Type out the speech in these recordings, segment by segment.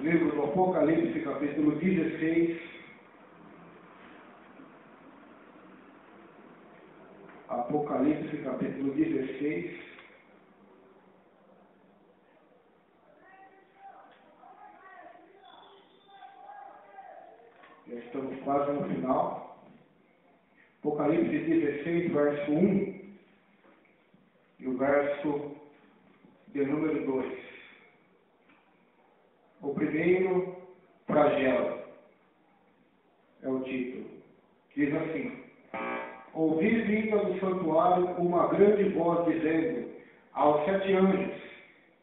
Livro do Apocalipse, capítulo 16. Apocalipse, capítulo 16. Já estamos quase no final. Apocalipse 16, verso 1 e o verso de número 2. O primeiro flagelo é o título. Diz assim: ouvi vinda do santuário uma grande voz dizendo aos 7 anjos: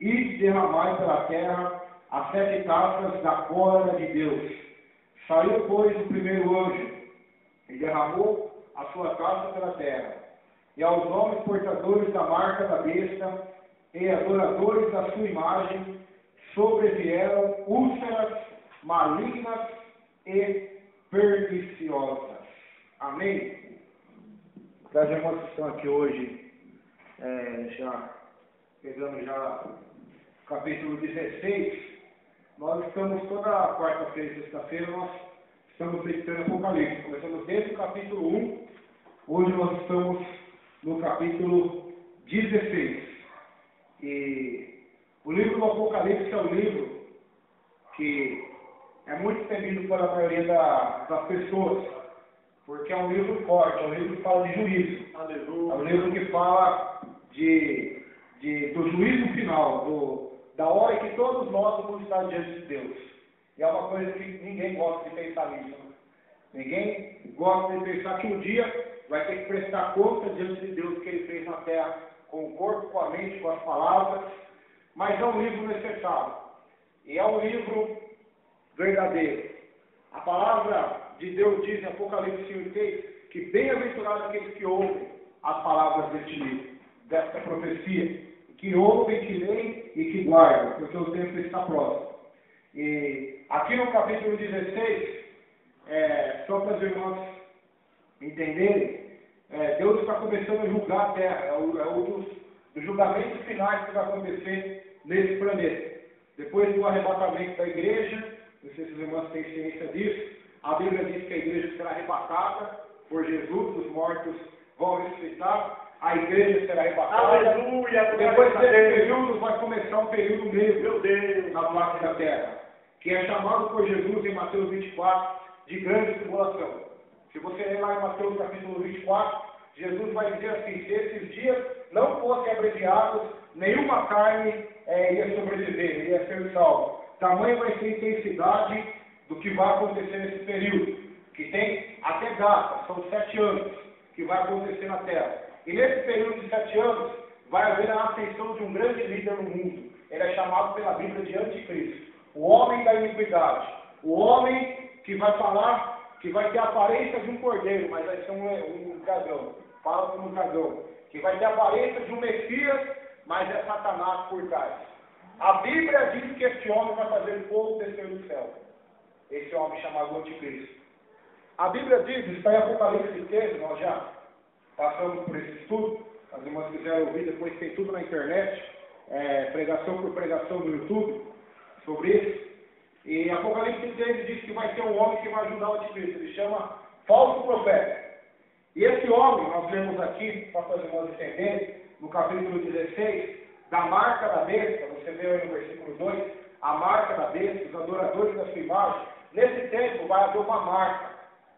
ide derramai pela terra as 7 taças da cólera de Deus. Saiu, pois, o primeiro anjo e derramou a sua taça pela terra. E aos homens portadores da marca da besta e adoradores da sua imagem sobrevieram úlceras malignas e perniciosas. Amém? Para as irmãs que estão aqui hoje, já pegando já o capítulo 16, nós estamos toda quarta-feira e sexta-feira, nós estamos meditando Apocalipse, começando desde o capítulo 1, hoje nós estamos no capítulo 16. E o livro do Apocalipse é um livro que é muito temido pela maioria das pessoas, porque é um livro forte, é um livro que fala de juízo. Aleluia. É um livro que fala do juízo final, da hora em que todos nós vamos estar diante de Deus. E é uma coisa que ninguém gosta de pensar nisso. Né? Ninguém gosta de pensar que um dia vai ter que prestar conta diante de Deus que Ele fez na terra, com o corpo, com a mente, com as palavras. Mas é um livro necessário. E é um livro verdadeiro. A palavra de Deus diz em Apocalipse 1:6 que bem-aventurados aqueles que ouvem as palavras deste livro, desta profecia, que ouvem, que leem e que guardam, porque o tempo está próximo. E aqui no capítulo 16, só para as irmãs entenderem, Deus está começando a julgar a terra. É um dos julgamentos finais que vai acontecer nesse planeta. Depois do arrebatamento da igreja, não sei se os irmãos têm ciência disso, a Bíblia diz que a igreja será arrebatada por Jesus, os mortos vão ressuscitar, a igreja será arrebatada. Aleluia! Depois desse período vai começar um período meio na face da terra, que é chamado por Jesus em Mateus 24 de grande tribulação. Se você ler lá em Mateus capítulo 24, Jesus vai dizer assim: se esses dias não fossem abreviados, nenhuma carne ia sobreviver, ia ser salvo. Tamanha vai ser a intensidade do que vai acontecer nesse período, que tem até data, são 7 anos, que vai acontecer na Terra. E nesse período de 7 anos, vai haver a ascensão de um grande líder no mundo. Ele é chamado pela Bíblia de Anticristo, o homem da iniquidade, o homem que vai falar, que vai ter a aparência de um cordeiro, mas vai ser um dragão, fala como um dragão, que vai ter a aparência de um Messias, mas é Satanás por trás. A Bíblia diz que este homem vai fazer fogo descer do céu. Esse homem chamado Anticristo. A Bíblia diz, está em Apocalipse 13, nós já passamos por esse estudo, as irmãs quiserem ouvir, depois tem tudo na internet, pregação por pregação no YouTube, sobre isso. E Apocalipse 13 diz que vai ter um homem que vai ajudar o Anticristo, ele chama falso profeta. E esse homem, nós lemos aqui, para as irmãs entenderem, no capítulo 16, da marca da besta, você vê aí no versículo 2, a marca da besta, os adoradores da sua imagem. Nesse tempo vai haver uma marca.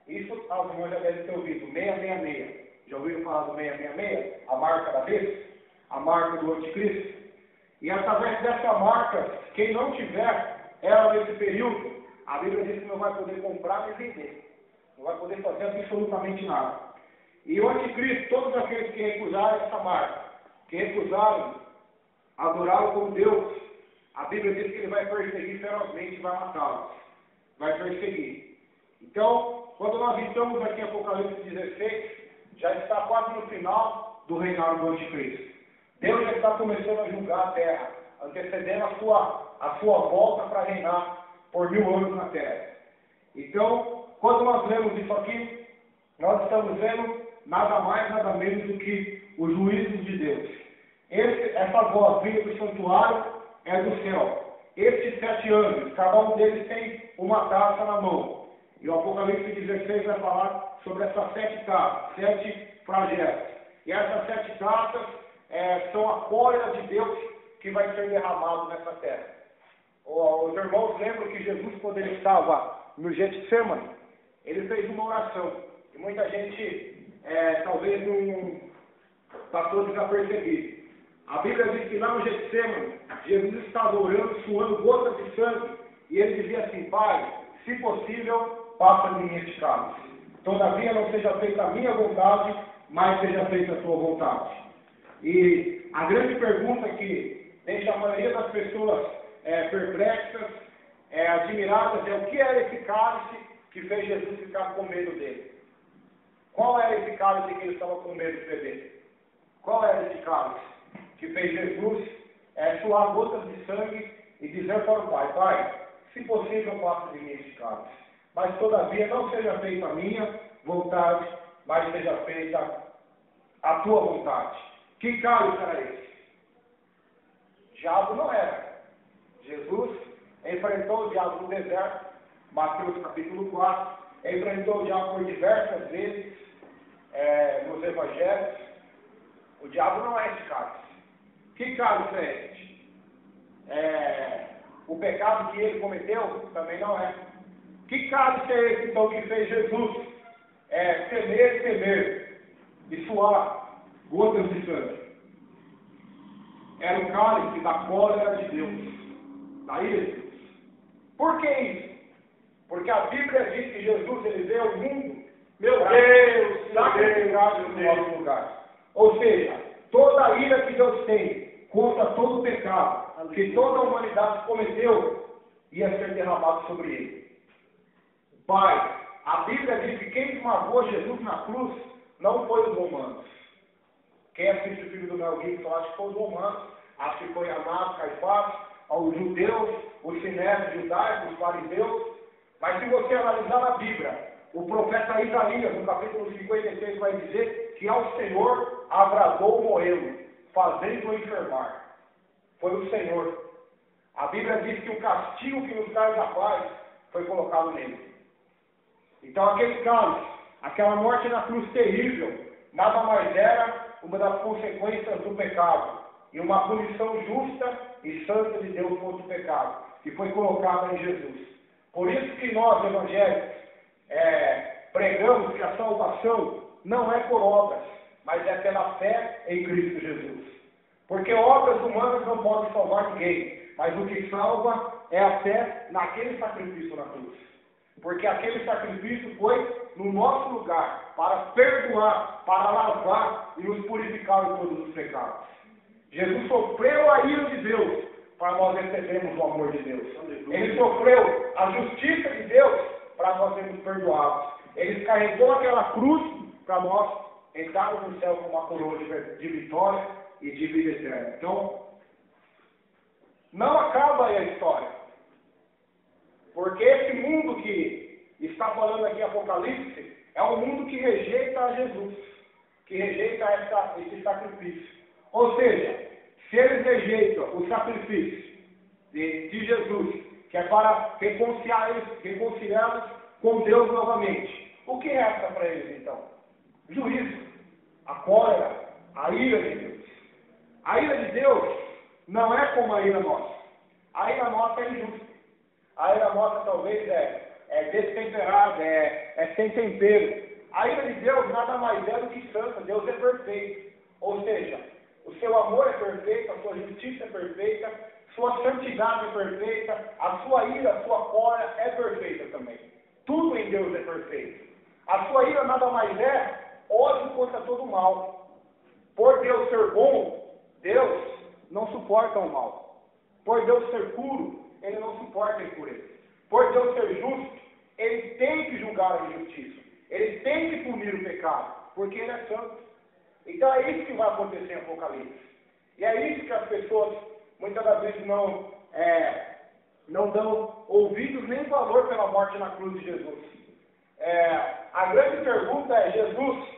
Isso as irmãs já devem ter ouvido, 666. Já ouviram falar do 666? A marca da besta? A marca do anticristo? E através dessa marca, quem não tiver ela nesse período, a Bíblia diz que não vai poder comprar nem vender. Não vai poder fazer absolutamente nada. E o anticristo, todos aqueles que recusarem essa marca, que recusarem adorá-lo como Deus, a Bíblia diz que ele vai perseguir ferozmente e vai matá-los. Vai perseguir. Então, quando nós estamos aqui em Apocalipse 16, já está quase no final do reinado do anticristo. Deus já está começando a julgar a terra, antecedendo a sua volta para reinar por 1000 anos na terra. Então, quando nós lemos isso aqui, nós estamos vendo nada mais, nada menos do que os juízos de Deus. Essa voz vinda do santuário é do céu. estes 7 anjos, cada um deles tem uma taça na mão. E o Apocalipse 16 vai falar sobre essas 7 taças, 7 flagelos. E essas 7 taças são a cólera de Deus que vai ser derramado nessa terra. Os irmãos lembram que Jesus, quando ele estava no Getsemane, ele fez uma oração. E muita gente talvez não passou desapercebido. A Bíblia diz que lá no Getsemane, Jesus estava orando, suando gotas de sangue, e ele dizia assim: Pai, se possível, passa de mim este cálice. Todavia não seja feita a minha vontade, mas seja feita a tua vontade. E a grande pergunta que deixa a maioria das pessoas perplexas, admiradas, é o que era esse cálice que fez Jesus ficar com medo dele? Qual era esse cálice que ele estava com medo de beber? Qual era esse cálice que fez Jesus suar gotas de sangue e dizer para o Pai: Pai, se possível, passa de mim este cálice, mas todavia não seja feita a minha vontade, mas seja feita a tua vontade. Que cálice era esse? Diabo não era. Jesus enfrentou o diabo no deserto, Mateus capítulo 4, enfrentou o diabo por diversas vezes nos evangelhos. O diabo não é esse cálice. Que cálice é este? O pecado que ele cometeu também não é. Que cálice é esse, então, que fez Jesus temer e suar gotas de sangue? Era o cálice da cólera de Deus, da ira de Deus. Por que isso? Porque a Bíblia diz que Jesus ele veio ao mundo, meu Deus, sacrificado no nosso lugar. Ou seja, toda a ira que Deus tem contra todo o pecado que toda a humanidade cometeu ia ser derramado sobre ele. Pai, a Bíblia diz que quem esmagou Jesus na cruz não foi os romanos. Quem assiste o filme do Mel Gibson acha que foi os romanos, acha que foi Anás, Caifás, os judeus, os sinédrios judaicos, os fariseus. Mas se você analisar na Bíblia, o profeta Isaías, no capítulo 56, vai dizer que ao Senhor agradou moê-lo, fazendo-o enfermar. Foi o Senhor. A Bíblia diz que o castigo que nos traz a paz foi colocado nele. Então aquele cálice, aquela morte na cruz terrível, nada mais era uma das consequências do pecado e uma punição justa e santa de Deus contra o pecado, que foi colocada em Jesus. Por isso que nós, evangélicos, pregamos que a salvação não é por obras, mas é pela fé em Cristo Jesus. Porque obras humanas não podem salvar ninguém, mas o que salva é a fé naquele sacrifício na cruz. Porque aquele sacrifício foi no nosso lugar, para perdoar, para lavar e nos purificar de todos os pecados. Jesus sofreu a ira de Deus, para nós recebermos o amor de Deus. Ele sofreu a justiça de Deus, para nós sermos perdoados. Ele carregou aquela cruz, para nós entrarmos no céu com uma coroa de vitória e de vida eterna. Então, não acaba aí a história. Porque esse mundo que está falando aqui em Apocalipse é um mundo que rejeita a Jesus, que rejeita esse sacrifício. Ou seja, se eles rejeitam o sacrifício de Jesus, que é para reconciliá-los com Deus novamente, o que resta para eles então? Juízo, a cólera, a ira de Deus. A ira de Deus não é como a ira nossa. A ira nossa é injusta. A ira nossa talvez é destemperada, é sem tempero. A ira de Deus nada mais é do que santa. Deus é perfeito. Ou seja, o seu amor é perfeito, a sua justiça é perfeita, sua santidade é perfeita, a sua ira, a sua cólera é perfeita também. Tudo em Deus é perfeito. A sua ira nada mais é ódio contra todo o mal. Por Deus ser bom, Deus não suporta o mal. Por Deus ser puro, Ele não suporta a impureza. Por Deus ser justo, Ele tem que julgar a injustiça. Ele tem que punir o pecado, porque Ele é santo. Então é isso que vai acontecer em Apocalipse. E é isso que as pessoas muitas das vezes não dão ouvidos nem valor pela morte na cruz de Jesus. A grande pergunta é: Jesus,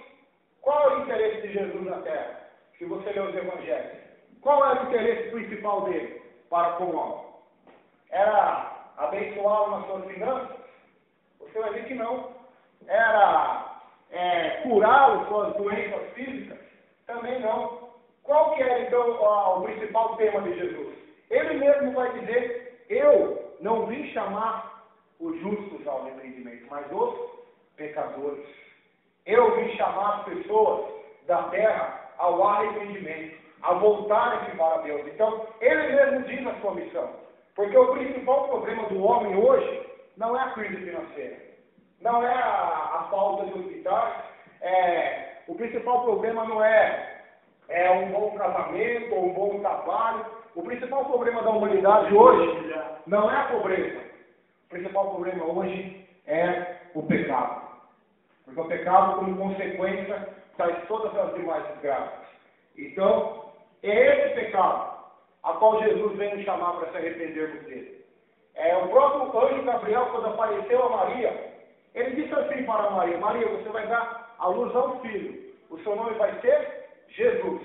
qual é o interesse de Jesus na terra? Se você lê os evangelhos, qual é o interesse principal dele para com o homem? abençoá-lo nas suas finanças? Você vai ver que não. Era curá-lo suas doenças físicas? Também não. Qual que é, então, o principal tema de Jesus? Ele mesmo vai dizer, eu não vim chamar os justos ao arrependimento, mas os pecadores. Eu vim chamar as pessoas da terra ao arrependimento, a voltarem para Deus. Então, ele mesmo diz a sua missão. Porque o principal problema do homem hoje não é a crise financeira, não é a falta de hospitais, o principal problema não é um bom casamento ou um bom trabalho. O principal problema da humanidade hoje não é a pobreza. O principal problema hoje é o pecado. Porque o pecado, como consequência, traz todas as demais desgraças. Então, é esse pecado a qual Jesus vem nos chamar para se arrependermos dele. O próprio anjo Gabriel, quando apareceu a Maria, ele disse assim para Maria: Maria, você vai dar à luz a um filho. O seu nome vai ser Jesus.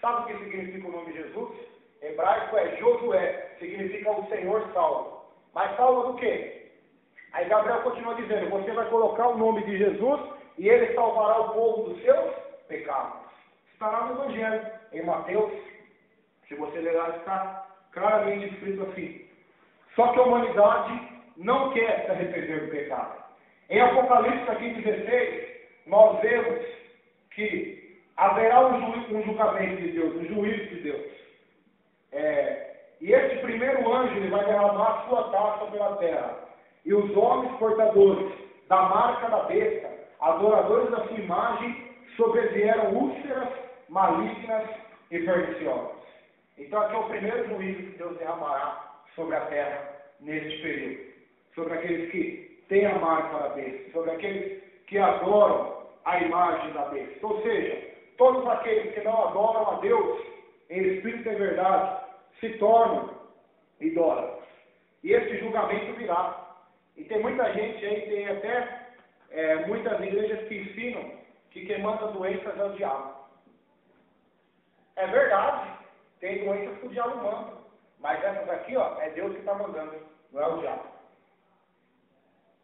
Sabe o que significa o nome Jesus? Em hebraico é Josué, significa o Senhor salva. Mas salva do quê? Aí Gabriel continua dizendo, você vai colocar o nome de Jesus e ele salvará o povo dos seus pecados. Estará no Evangelho, em Mateus, se você ler lá, está claramente escrito assim. Só que a humanidade não quer se arrepender do pecado. Em Apocalipse, capítulo 16, nós vemos que haverá um julgamento de Deus, um juízo de Deus. E esse primeiro anjo, ele vai derramar a sua taça pela terra. E os homens portadores da marca da besta, adoradores da sua imagem, sobrevieram úlceras malignas e perniciosas. Então aqui é o primeiro juízo que Deus derramará sobre a terra neste período. Sobre aqueles que têm a marca da besta, sobre aqueles que adoram a imagem da besta. Ou seja, todos aqueles que não adoram a Deus em espírito e verdade se tornam idólatras. E esse julgamento virá. E tem muita gente aí, tem até muitas igrejas que ensinam que quem manda doenças é o diabo. É verdade, tem doenças que o diabo manda. Mas essas aqui, é Deus que está mandando, não é o diabo.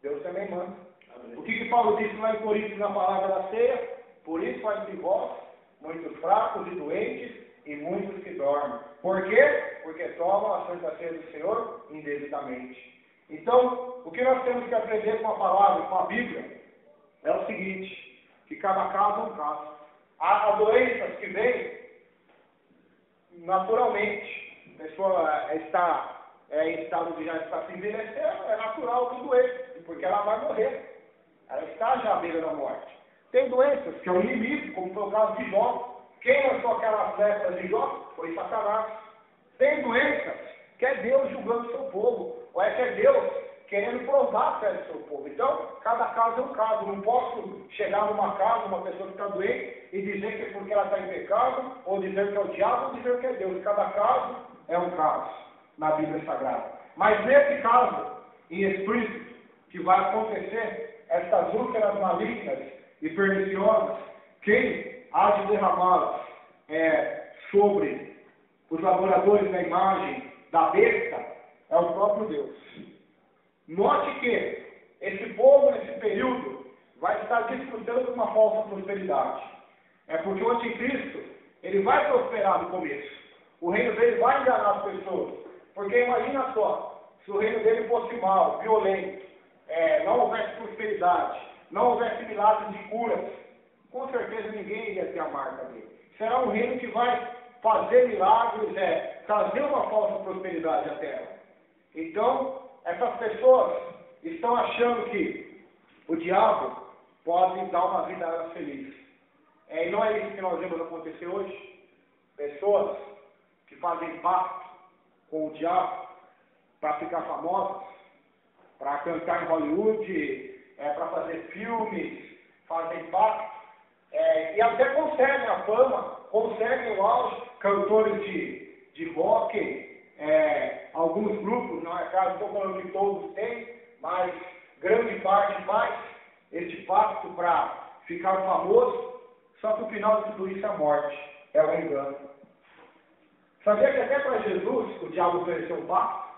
Deus também manda. Amém. O que Paulo disse lá em Coríntios na palavra da ceia? Por isso há entre vós muitos fracos e doentes e muitos que dormem. Por quê? Porque tomam a santa ceia do Senhor indevidamente. Então, o que nós temos que aprender com a palavra, com a Bíblia, é o seguinte, que cada caso é um caso. Há doenças que vêm naturalmente, a pessoa está em estado de já estar se envelhecendo, é natural que doer, porque ela vai morrer. Ela está já à beira da morte. Tem doenças que é um limite, como foi o caso de Jó. Quem lançou aquelas letras de Jó foi Satanás. Tem doenças que é Deus julgando o seu povo, ou é que é Deus querendo provar a fé do seu povo. Então, cada caso é um caso. Não posso chegar numa casa, uma pessoa que está doente, e dizer que é porque ela está em pecado, ou dizer que é o diabo, ou dizer que é Deus. Cada caso é um caso na Bíblia Sagrada. Mas nesse caso, em espírito, que vai acontecer, estas úlceras malignas e perniciosas, quem há de derramá-las sobre os adoradores da imagem da besta é o próprio Deus. Note que esse povo, nesse período, vai estar desfrutando de uma falsa prosperidade. É porque o anticristo, ele vai prosperar no começo. O reino dele vai enganar as pessoas. Porque imagina só, se o reino dele fosse mau, violento, não houvesse prosperidade, não houvesse milagres de curas, com certeza ninguém iria ter a marca dele. Será um reino que vai fazer milagres, trazer uma falsa prosperidade à terra. Então, essas pessoas estão achando que o diabo pode dar uma vida feliz. E não é isso que nós vemos acontecer hoje. Pessoas que fazem pacto com o diabo para ficar famosas, para cantar em Hollywood, para fazer filmes, fazem pacto, e até conseguem a fama, conseguem o auge, cantores de rock, alguns grupos, não é caso, estou falando que todos têm, mas grande parte faz este pacto para ficar famoso, só que o final de tudo isso é a morte, é o engano. Sabia que até para Jesus o diabo ofereceu um pacto?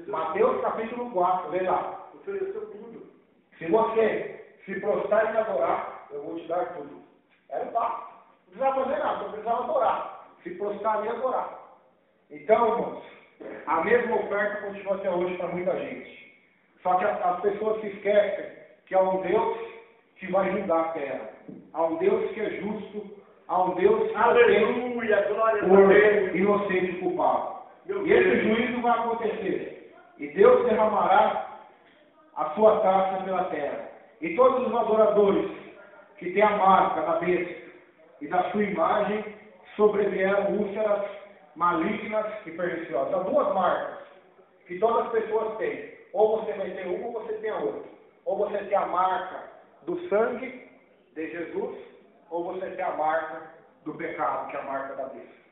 Mateus capítulo 4, vê lá. Ofereceu tudo. Se você se prostrar e me adorar, eu vou te dar tudo. Era o papo. Não precisava fazer nada, só precisava adorar. Se prostrar e adorar. Então, irmãos, a mesma oferta continua até hoje para muita gente. Só que as pessoas se esquecem que há um Deus que vai julgar a terra. Há um Deus que é justo. Há um Deus que Aleluia, glória a por Deus. inocente e culpado. Meu E esse Deus. juízo vai acontecer. E Deus derramará a sua taça pela terra. E todos os adoradores que têm a marca da besta e da sua imagem sobrevieram úlceras malignas e perniciosas. Há duas marcas que todas as pessoas têm. Ou você vai ter uma ou você tem a outra. Ou você tem a marca do sangue de Jesus, ou você tem a marca do pecado, que é a marca da besta.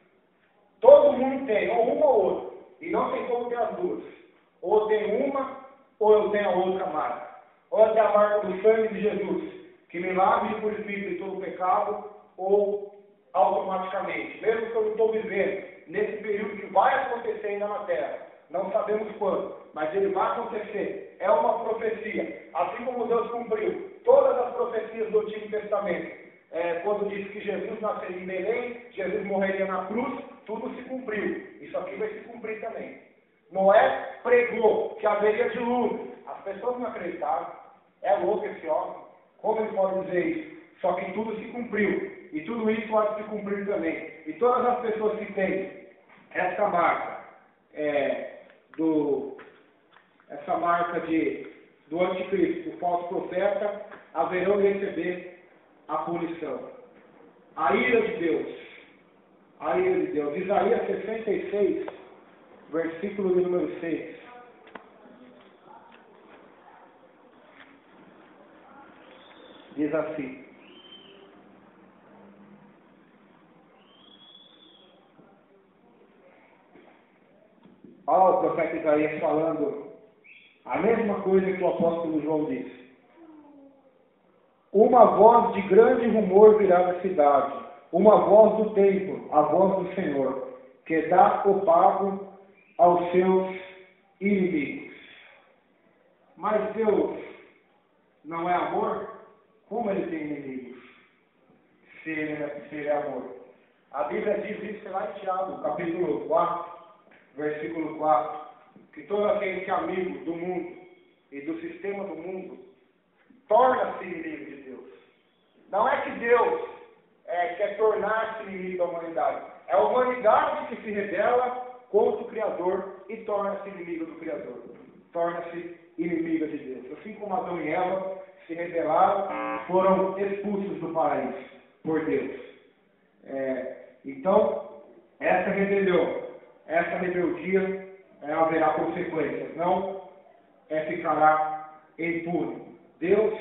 Todo mundo tem, ou uma ou outra. E não tem como ter as duas. Ou tem uma, ou eu tenho a outra marca. Ou eu tenho a marca do sangue de Jesus, que me lava e purifica de todo o pecado, ou automaticamente, mesmo que eu não estou vivendo nesse período que vai acontecer ainda na terra, não sabemos quando, mas ele vai acontecer, é uma profecia, assim como Deus cumpriu todas as profecias do Antigo Testamento, quando disse que Jesus nasceria em Belém, Jesus morreria na cruz, tudo se cumpriu, isso aqui vai se cumprir também. Noé pregou que haveria dilúvio, as pessoas não acreditaram, é louco esse homem, como ele pode dizer isso? Só que tudo se cumpriu. E tudo isso pode se cumprir também. E todas as pessoas que têm essa marca, essa marca do anticristo, do falso profeta, haverão de receber a punição. A ira de Deus. A ira de Deus. Isaías 66, versículo de número 6. Diz assim. Olha o profeta Isaías falando a mesma coisa que o apóstolo João disse. Uma voz de grande rumor virá da cidade, uma voz do templo, a voz do Senhor, que dá o pago aos seus inimigos. Mas Deus não é amor? Como ele tem inimigos? Se ele é amor. A Bíblia diz isso lá em Tiago, capítulo 4. Versículo 4, que todo aquele que é amigo do mundo e do sistema do mundo torna-se inimigo de Deus. Não é que Deus quer tornar-se inimigo da humanidade. É a humanidade que se rebela contra o Criador e torna-se inimigo do Criador. Torna-se inimiga de Deus. Assim como Adão e Eva se rebelaram, foram expulsos do paraíso por Deus. Então, essa rebelião, essa rebeldia haverá consequências, não ficará impune. Deus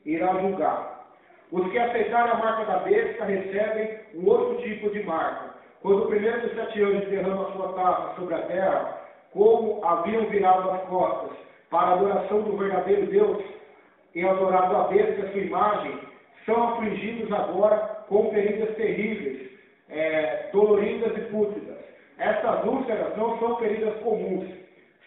irá julgar. Os que aceitarem a marca da besta recebem um outro tipo de marca. Quando o primeiro dos 7 anos derrama a sua taça sobre a terra, como haviam virado as costas para a adoração do verdadeiro Deus e adorado a besta e a sua imagem, são afligidos agora com feridas terríveis, doloridas e pútridas. Essas úlceras não são feridas comuns,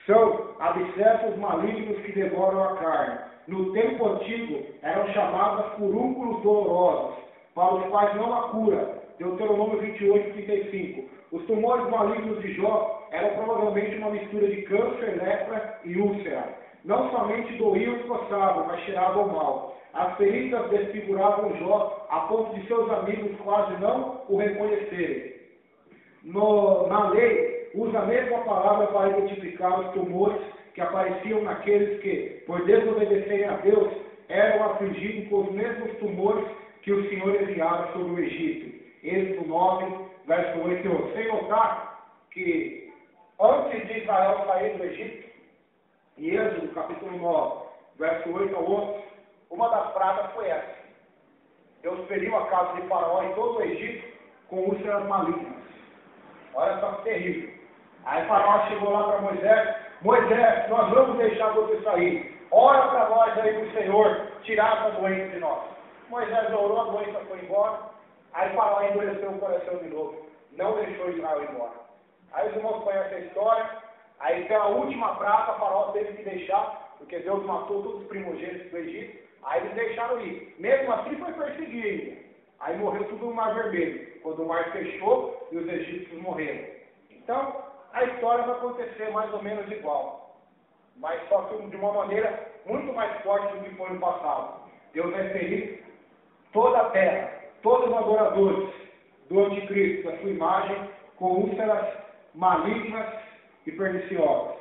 são abscessos malignos que devoram a carne. No tempo antigo eram chamadas furúnculos dolorosos, para os quais não há cura. Deuteronômio 28, 35. Os tumores malignos de Jó eram provavelmente uma mistura de câncer, lepra e úlcera. Não somente doíam e coçavam, mas cheiravam mal. As feridas desfiguravam Jó a ponto de seus amigos quase não o reconhecerem. Na lei, usa a mesma palavra para identificar os tumores que apareciam naqueles que, por desobedecerem a Deus, eram afligidos com os mesmos tumores que o Senhor enviara sobre o Egito. Êxodo 9, verso 8 e 11. Sem notar que, antes de Israel sair do Egito, em Êxodo capítulo 9, verso 8 a 11, uma das pragas foi essa. Deus feriu a casa de Faraó em todo o Egito com úlceras malignas. Olha só que terrível. Aí Faraó chegou lá para Moisés: Moisés, nós vamos deixar você sair. Ora para nós aí para o Senhor tirar essa doença de nós. Moisés orou, a doença foi embora. Aí Faraó endureceu o coração de novo. Não deixou Israel embora. Aí os irmãos conhecem a história. Aí pela última praga, Faraó teve que deixar, porque Deus matou todos os primogênitos do Egito, aí eles deixaram ir. Mesmo assim foi perseguir ainda. Aí morreu tudo no Mar Vermelho, quando o mar fechou e os egípcios morreram. Então, a história vai acontecer mais ou menos igual, mas só que de uma maneira muito mais forte do que foi no passado. Deus vai ferir toda a terra, todos os adoradores do anticristo, a sua imagem, com úlceras malignas e perniciosas.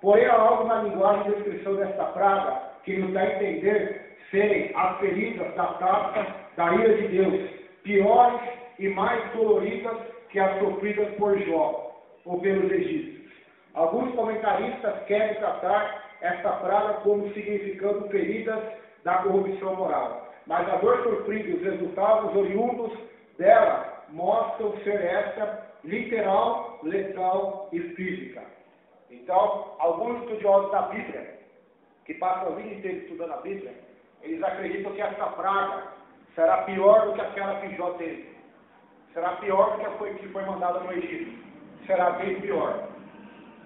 Porém, há algo na linguagem de descrição desta praga que nos dá a entender serem as feridas da taça da ira de Deus, piores e mais doloridas que as sofridas por Jó ou pelos egípcios. Alguns comentaristas querem tratar esta praga como significando feridas da corrupção moral, mas a dor sofrida e os resultados oriundos dela mostram ser essa literal, letal e física. Então, alguns estudiosos da Bíblia, que passam a vida inteira estudando a Bíblia, eles acreditam que essa praga será pior do que aquela que Jó teve. Será pior do que foi mandada no Egito. Será bem pior.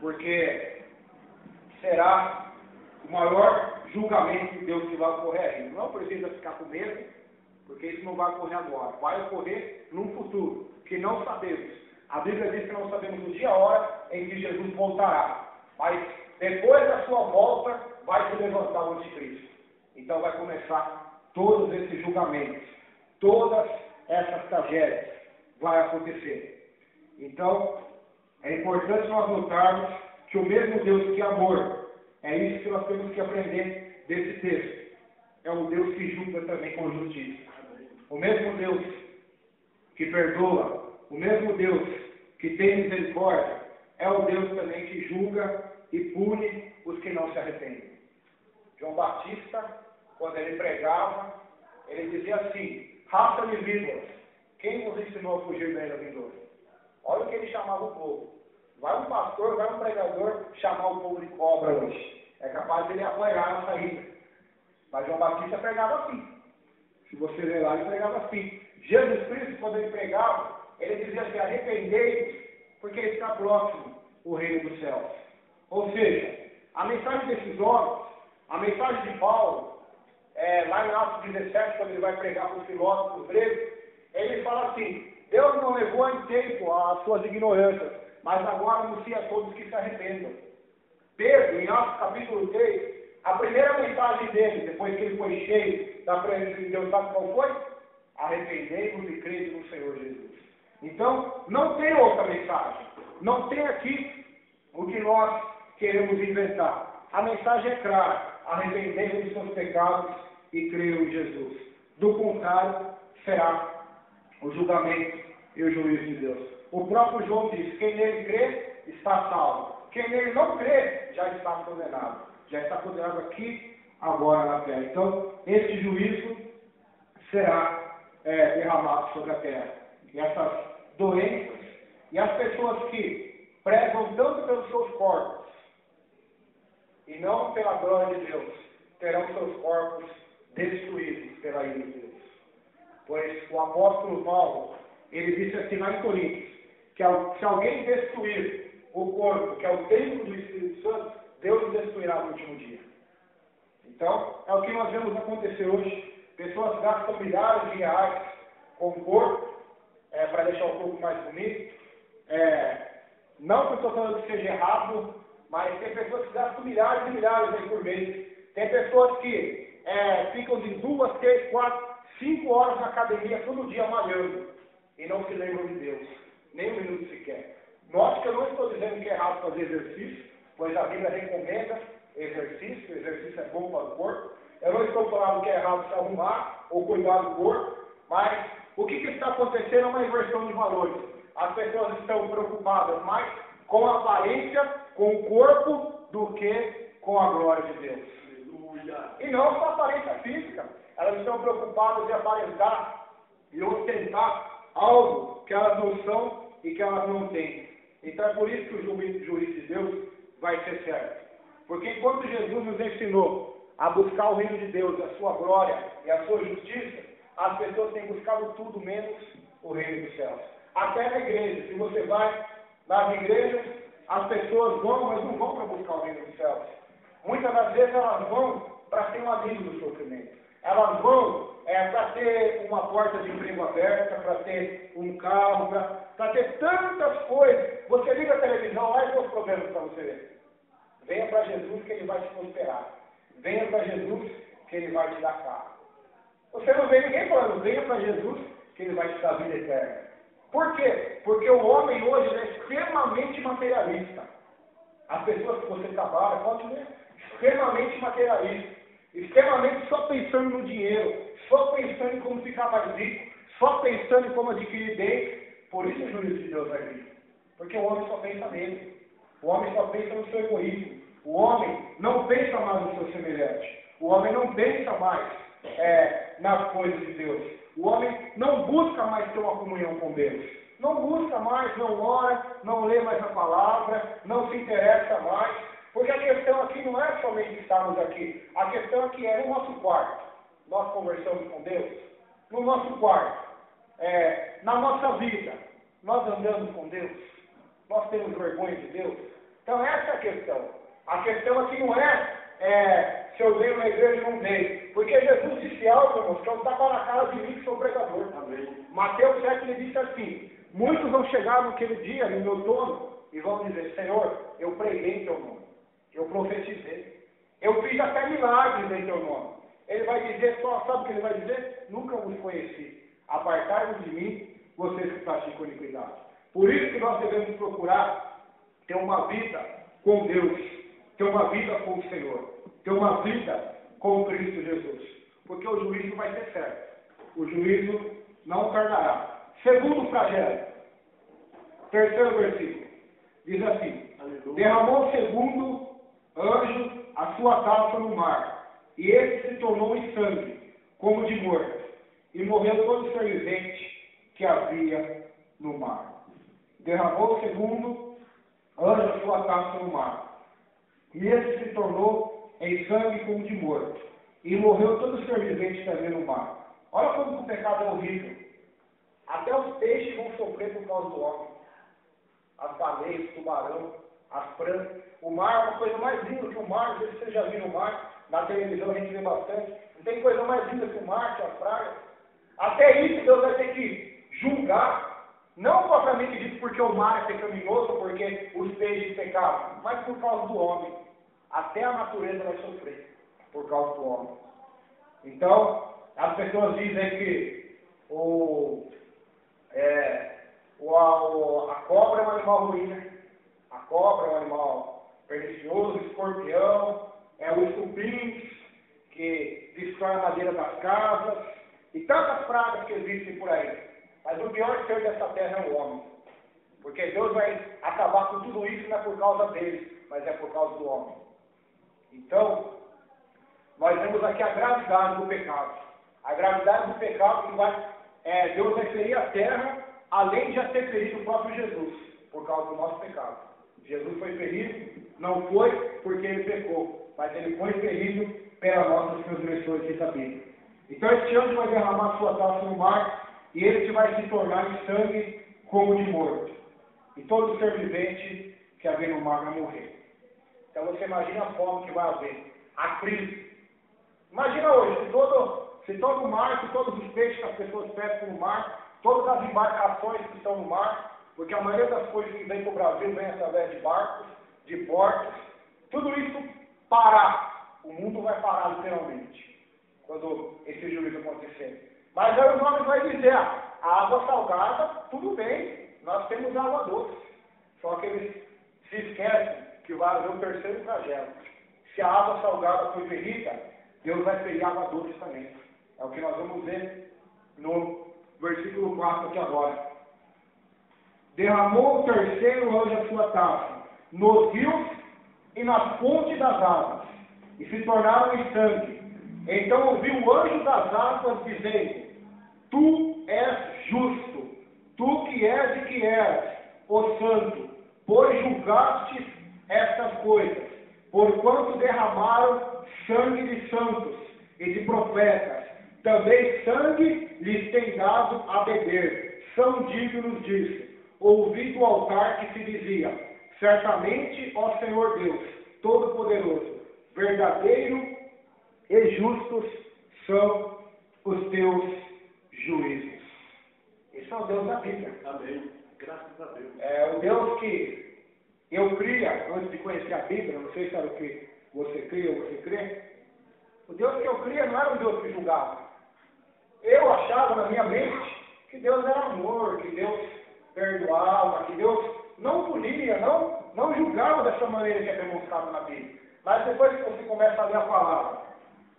Porque será o maior julgamento de Deus que vai ocorrer ainda. Não precisa ficar com medo, porque isso não vai ocorrer agora. Vai ocorrer num futuro, que não sabemos. A Bíblia diz que não sabemos o dia e a hora em que Jesus voltará. Mas depois da sua volta, vai se levantar o anticristo. Então vai começar todos esses julgamentos, todas essas tragédias vai acontecer. Então, é importante nós notarmos que o mesmo Deus que é amor, é isso que nós temos que aprender desse texto. É um Deus que julga também com justiça. O mesmo Deus que perdoa, o mesmo Deus que tem misericórdia, é o Deus também que julga e pune os que não se arrependem. João Batista, quando ele pregava, ele dizia assim: raça de víboras, quem nos ensinou a fugir da ira vindoura? Olha o que ele chamava o povo. Vai um pastor, vai um pregador chamar o povo de cobra hoje. É capaz de ele apanhar na saída. Mas João Batista pregava assim. Se você ler lá, ele pregava assim. Jesus Cristo, quando ele pregava, ele dizia assim: arrependei-vos, porque está próximo o reino dos céus. Ou seja, a mensagem desses homens, a mensagem de Paulo, lá em Atos 17, quando ele vai pregar para os filósofos gregos, ele fala assim: Deus não levou em tempo as suas ignorâncias, mas agora anuncia a todos que se arrependam. Pedro, em Atos capítulo 3, a primeira mensagem dele, depois que ele foi cheio da presença de Deus, sabe qual foi? Arrependei-vos e crede no Senhor Jesus. Então, não tem outra mensagem. Não tem aqui o que nós queremos inventar. A mensagem é clara: arrependei-vos dos seus pecados e creiam em Jesus. Do contrário, será o julgamento e o juízo de Deus. O próprio João diz: quem nele crê, está salvo. Quem nele não crê, já está condenado. Já está condenado aqui, agora na terra. Então, esse juízo será derramado sobre a terra. E essas doenças, e as pessoas que prezam tanto pelos seus corpos, e não pela glória de Deus, terão seus corpos destruídos pela ira de Deus. Pois o apóstolo Paulo, ele disse assim lá em Coríntios, que se alguém destruir o corpo, que é o templo do Espírito Santo, Deus o destruirá no último dia. Então, é o que nós vemos acontecer hoje. Pessoas gastam milhares de reais com o corpo, para deixar o corpo mais bonito. Não que eu estou falando que seja errado, mas tem pessoas que gastam milhares e milhares aí por mês. Tem pessoas que ficam de 2, 3, 4, 5 horas na academia todo dia malhando e não se lembram de Deus, nem um minuto sequer. Note que eu não estou dizendo que é errado fazer exercício, pois a Bíblia recomenda exercício, o exercício é bom para o corpo. Eu não estou falando que é errado se arrumar ou cuidar do corpo, mas o que está acontecendo é uma inversão de valores. As pessoas estão preocupadas mais com a aparência, com o corpo, do que com a glória de Deus. E não com a aparência física. Elas estão preocupadas em aparentar e ostentar algo que elas não são e que elas não têm. Então é por isso que o juízo de Deus vai ser certo. Porque enquanto Jesus nos ensinou a buscar o reino de Deus, a sua glória e a sua justiça, as pessoas têm buscado tudo menos o reino dos céus. Até na igreja, se você vai nas igrejas, as pessoas vão, mas não vão para buscar o reino dos céus. Muitas das vezes elas vão para ser um amigo do sofrimento. Elas vão para ter uma porta de emprego aberta, para ter um carro, para ter tantas coisas. Você liga a televisão lá e tem os problemas para você ver. Venha para Jesus que Ele vai te prosperar. Venha para Jesus que Ele vai te dar carro. Você não vê ninguém falando, venha para Jesus que Ele vai te dar vida eterna. Por quê? Porque o homem hoje é extremamente materialista. As pessoas que você trabalha, pode ver, extremamente materialista. Extremamente só pensando no dinheiro, só pensando em como ficar mais rico, só pensando em como adquirir bens. Por isso o juízo de Deus vai vir. Porque o homem só pensa nele. O homem só pensa no seu egoísmo. O homem não pensa mais no seu semelhante. O homem não pensa mais nas coisas de Deus. O homem não busca mais ter uma comunhão com Deus. Não busca mais, não ora, não lê mais a palavra, não se interessa mais. Porque a questão aqui não é somente estarmos aqui. A questão aqui é no nosso quarto. Nós conversamos com Deus. No nosso quarto. Na nossa vida. Nós andamos com Deus. Nós temos vergonha de Deus. Então essa é a questão. A questão aqui não é se eu venho na igreja ou não venho. Porque Jesus disse algo, irmãos, que eu estava na cara de mim que sou pregador. Amém. Mateus 7, ele disse assim, muitos vão chegar naquele dia, no meu trono, e vão dizer, Senhor, eu preguei em teu nome. Eu profetizei. Eu fiz até milagres em teu nome. Ele vai dizer, sabe o que ele vai dizer? Nunca vos conheci. Apartai-vos de mim, vocês que praticam iniquidade. Por isso que nós devemos procurar ter uma vida com Deus, ter uma vida com o Senhor, ter uma vida com Cristo Jesus. Porque o juízo vai ser certo. O juízo não tardará. Segundo flagelo, terceiro versículo, diz assim, derramou o segundo anjo a sua taça no mar, e esse se tornou em sangue, como de morto, e morreu todo ser vivente que havia no mar. Derramou o segundo anjo a sua taça no mar, e esse se tornou em sangue como de morto, e morreu todo ser vivente que havia no mar. Olha como o pecado é horrível. Até os peixes vão sofrer por causa do homem. As baleias, o tubarão, as prancas. O mar é uma coisa mais linda que o mar. Não sei se vocês já viram o mar. Na televisão a gente vê bastante. Não tem coisa mais linda que o mar, que as praias. Até isso Deus vai ter que julgar. Não propriamente dito porque o mar é pecaminoso, porque os peixes pecaram, mas por causa do homem. Até a natureza vai sofrer por causa do homem. Então, as pessoas dizem que a cobra é um animal ruim, né? A cobra é um animal pernicioso, o escorpião, os cupins que destrói a madeira das casas e tantas pragas que existem por aí. Mas o pior ser dessa terra é o homem. Porque Deus vai acabar com tudo isso não é por causa deles, mas é por causa do homem. Então, nós vemos aqui a gravidade do pecado. A gravidade do pecado que Deus vai ferir a terra, além de já ter ferido o próprio Jesus, por causa do nosso pecado. Jesus foi ferido, não foi porque ele pecou, mas ele foi ferido pelas nossas transgressões, diz a Bíblia. Então este anjo vai derramar sua taça no mar, e ele vai se tornar em sangue como de morto. E todo ser vivente que haver no mar vai morrer. Então você imagina a fome que vai haver, a crise. Imagina hoje, se todo o mar, se todos os peixes que as pessoas pescam no mar, todas as embarcações que estão no mar, porque a maioria das coisas que vem para o Brasil vem através de barcos, de portos, tudo isso parar. O mundo vai parar literalmente, quando esse juízo acontecer. Mas aí o nome vai dizer, a água salgada, tudo bem, nós temos água doce. Só que eles se esquecem que vai haver um terceiro flagelo. Se a água salgada foi ferida, Deus vai ferir a água doce também. É o que nós vamos ver no versículo 4 aqui agora. Derramou o terceiro anjo a sua taça nos rios e nas fontes das águas, e se tornaram em sangue. Então ouviu o anjo das águas dizendo, tu és justo, tu que és e que és, ó santo, pois julgastes estas coisas, porquanto derramaram sangue de santos e de profetas, também sangue lhes tem dado a beber, são dignos disso. Ouvi do altar que se dizia, Certamente, ó Senhor Deus, Todo-Poderoso, verdadeiro e justos são os teus juízos. Esse é o Deus da Bíblia. Amém. Graças a Deus. É o Deus que eu cria, antes de conhecer a Bíblia, não sei se era o que você cria ou você crê. O Deus que eu cria não era um Deus que julgava. Eu achava na minha mente que Deus era amor, que Deus perdoava, que Deus não punia, não julgava dessa maneira que é demonstrado na Bíblia. Mas depois que você começa a ler a palavra,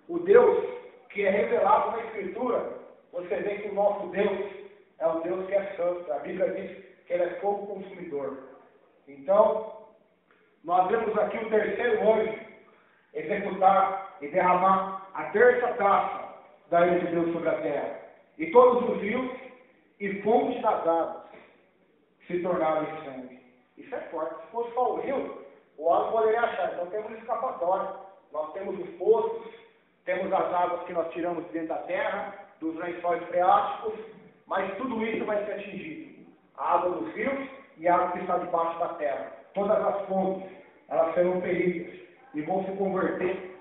o Deus que é revelado na Escritura, você vê que o nosso Deus é um Deus que é santo. A Bíblia diz que ele é fogo consumidor. Então, nós vemos aqui o terceiro anjo executar e derramar a terça taça da ira de Deus sobre a terra. E todos os rios e fontes das águas se tornaram em sangue. Isso é forte. Se fosse só o rio, o homem poderia achar. Então temos escapatória. Nós temos os poços, temos as águas que nós tiramos dentro da terra, dos lençóis freáticos, mas tudo isso vai ser atingido. A água dos rios e a água que está debaixo da terra. Todas as fontes, elas serão feridas e vão se converter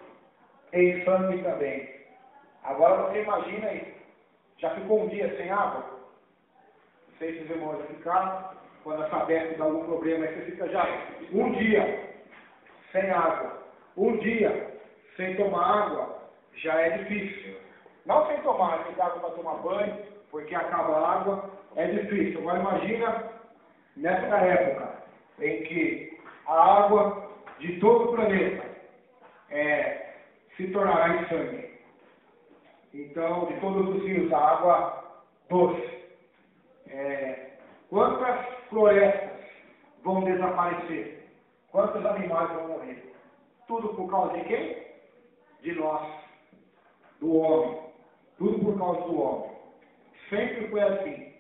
em sangue também. Agora você imagina aí, já ficou um dia sem água? Não sei se os irmãos já ficaram, quando a Sabesp dá algum problema, aí você fica já um dia sem água, um dia sem tomar água, já é difícil. Não sem tomar, sem água para tomar banho, porque acaba a água, é difícil. Agora imagina nessa época em que a água de todo o planeta se tornará em sangue. Então, de todos os rios, a água doce. Quantas florestas vão desaparecer? Quantos animais vão morrer? Tudo por causa de quem? De nós, do homem. Tudo por causa do homem. Sempre foi assim.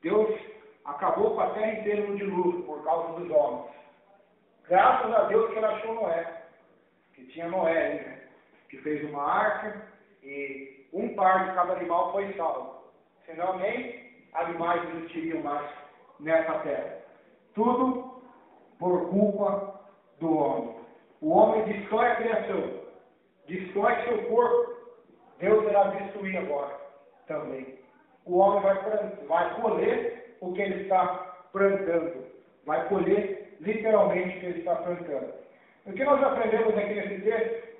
Deus acabou com a terra inteira no dilúvio por causa dos homens. Graças a Deus que ele achou Noé. Que tinha Noé aí, né? Que fez uma arca e um par de cada animal foi salvo. Senão nem animais existiriam mais nessa terra. Tudo por culpa do homem. O homem destrói a criação, destrói seu corpo. Deus irá destruir agora também. O homem vai colher o que ele está plantando. Vai colher literalmente o que ele está plantando. O que nós aprendemos aqui nesse texto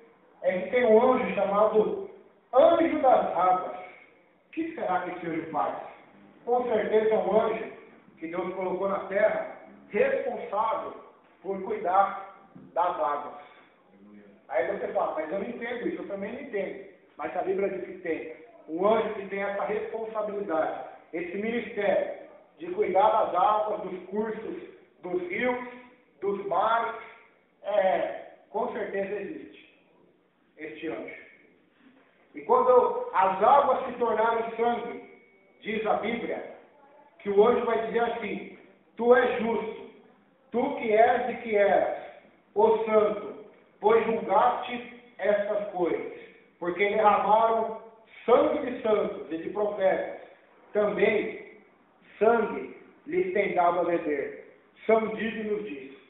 é que tem um anjo chamado Anjo das Águas. O que será que esse anjo faz? Com certeza é um anjo que Deus colocou na terra, responsável por cuidar das águas. Aí você fala, mas eu não entendo isso, eu também não entendo. Mas a Bíblia diz que tem um anjo que tem essa responsabilidade, esse ministério de cuidar das águas, dos cursos, dos rios, dos mares. Com certeza existe este anjo. E quando as águas se tornarem sangue, diz a Bíblia, que o anjo vai dizer assim: tu és justo, tu que és e que eras, o santo, pois julgaste estas coisas, porque derramaram sangue de santos e de profetas, também sangue lhes tem dado a beber, são dignos disso.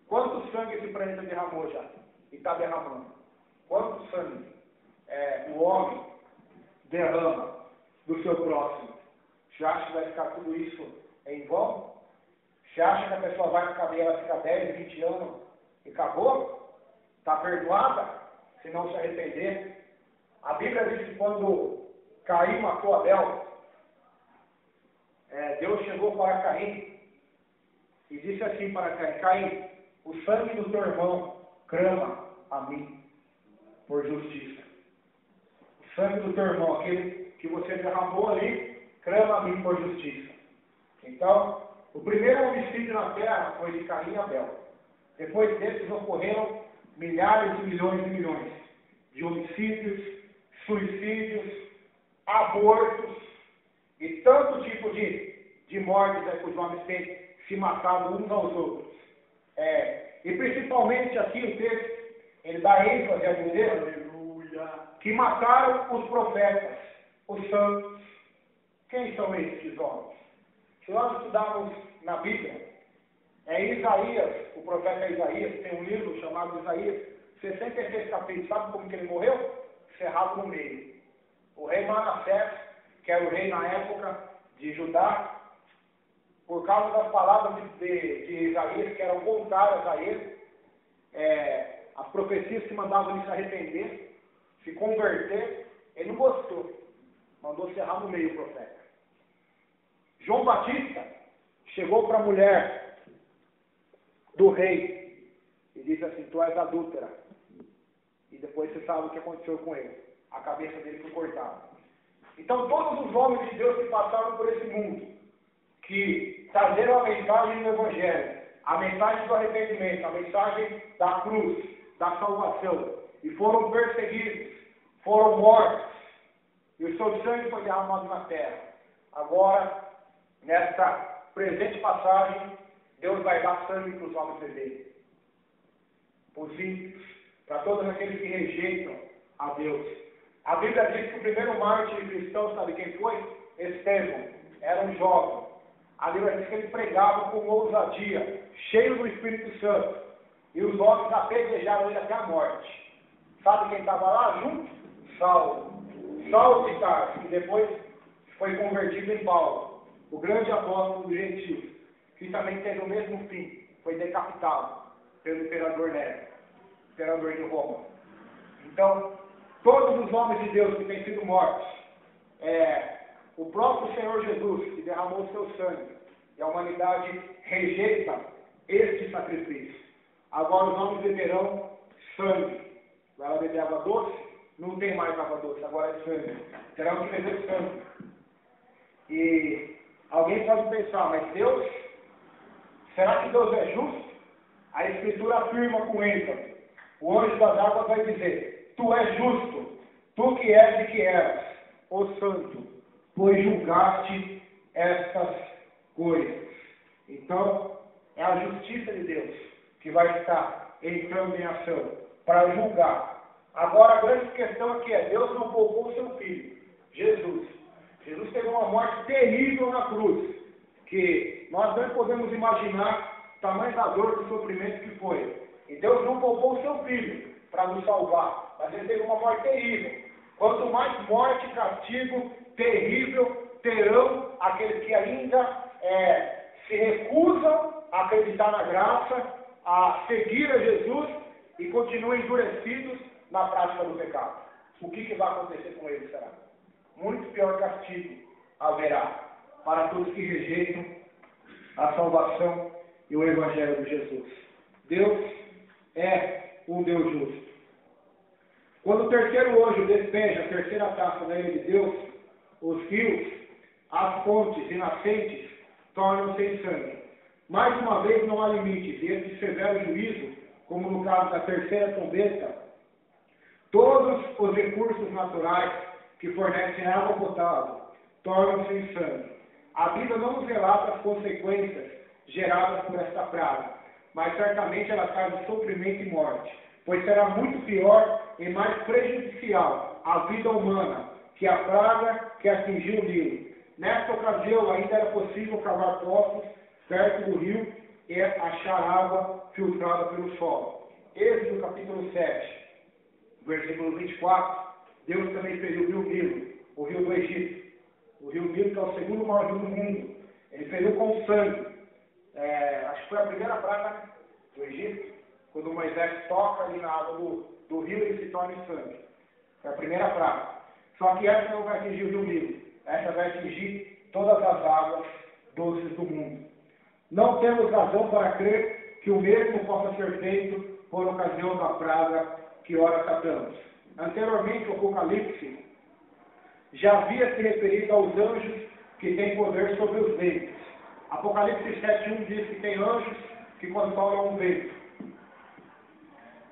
Quanto sangue esse planeta derramou já? E está derramando? Quanto sangue o homem derrama do seu próximo? Você acha que vai ficar tudo isso em vão? Você acha que a pessoa vai na cadeia, ela fica 10, 20 anos e acabou? Está perdoada? Se não se arrepender? A Bíblia diz que quando Caim matou Abel, Deus chegou para Caim e disse assim para Caim: Caim, o sangue do teu irmão clama a mim por justiça. O sangue do teu irmão, aquele que você derramou ali, clama a mim por justiça. Então, o primeiro homicídio na terra foi de Caim e Abel. Depois desses ocorreram milhares e milhões de homicídios, suicídios, abortos e tanto tipo de mortes que os homens têm se matado uns aos outros. E principalmente aqui o texto, ele dá ênfase a dizer que mataram os profetas, os santos. Quem são esses homens? Se nós estudarmos na Bíblia, É Isaías, o profeta Isaías, tem um livro chamado Isaías, 66 capítulos. Sabe como que ele morreu? Cerrado no meio. O rei Manassés, que era o rei na época de Judá, por causa das palavras de Isaías, que eram contrárias a ele, as profecias que mandavam ele se arrepender, se converter, ele não gostou. Mandou cerrar no meio o profeta. João Batista chegou para a mulher do rei e disse assim: tu és adúltera. E depois você sabe o que aconteceu com ele. A cabeça dele foi cortada. Então todos os homens de Deus que passaram por esse mundo, que trazeram a mensagem do Evangelho, a mensagem do arrependimento, a mensagem da cruz, da salvação, e foram perseguidos, foram mortos, e o seu sangue foi derramado na terra. Agora, nesta presente passagem, Deus vai dar sangue para os homens beberem, para os ímpios, para todos aqueles que rejeitam a Deus. A Bíblia diz que o primeiro mártir cristão, sabe quem foi? Estevão. Era um jovem. A Bíblia diz que ele pregava com ousadia, cheio do Espírito Santo. E os homens apedrejaram ele até a morte. Sabe quem estava lá junto? Saulo. Saulo de Tarso, que depois foi convertido em Paulo, o grande apóstolo dos gentios, que também teve o mesmo fim. Foi decapitado pelo imperador Nero, imperador de Roma. Então, todos os homens de Deus que têm sido mortos, o próprio Senhor Jesus, que derramou o seu sangue, e a humanidade rejeita este sacrifício. Agora os homens beberão sangue. Ela beber água doce, não tem mais água doce, agora é sangue. Terão que beber sangue. E alguém pode pensar, mas Deus, será que Deus é justo? A Escritura afirma com ênfase. O anjo das águas vai dizer: tu és justo, tu que és e que eras, ó santo, pois julgaste estas coisas. Então, é a justiça de Deus que vai estar entrando em ação para julgar. Agora, a grande questão aqui é: Deus não poupou o seu filho, Jesus. Jesus teve uma morte terrível na cruz, que nós não podemos imaginar o tamanho da dor, do sofrimento que foi. E Deus não poupou o seu filho para nos salvar, mas ele teve uma morte terrível. Quanto mais morte e castigo terrível terão aqueles que ainda se recusam a acreditar na graça, a seguir a Jesus e continuam endurecidos na prática do pecado. O que vai acontecer com eles, será? Muito pior castigo haverá para todos que rejeitam a salvação e o Evangelho de Jesus. Deus é um Deus justo. Quando o terceiro anjo despeja a terceira taça da ira de Deus, os rios, as fontes e nascentes tornam-se em sangue. Mais uma vez não há limites, e esse severo juízo, como no caso da terceira trombeta, todos os recursos naturais que fornecem água potável tornam-se em sangue. A Bíblia não nos relata as consequências geradas por esta praga, mas certamente ela traz sofrimento e morte, pois será muito pior e mais prejudicial à vida humana que a praga que atingiu o Nilo. Nesta ocasião ainda era possível cavar poços perto do rio e achar água filtrada pelo solo. Êxodo capítulo 7, versículo 24, Deus também feriu o rio Nilo, o rio do Egito. O rio Nilo, que é o segundo maior rio do mundo. Ele feriu com sangue. Acho que foi a primeira praga do Egito, quando Moisés toca ali na água do rio, ele se torna em sangue. Foi a primeira praga. Só que essa não vai atingir o rio Nilo. Essa vai atingir todas as águas doces do mundo. Não temos razão para crer que o mesmo possa ser feito por ocasião da praga que ora tratamos. Anteriormente, o Apocalipse já havia se referido aos anjos que têm poder sobre os ventos. Apocalipse 7:1 diz que tem anjos que controlam o vento.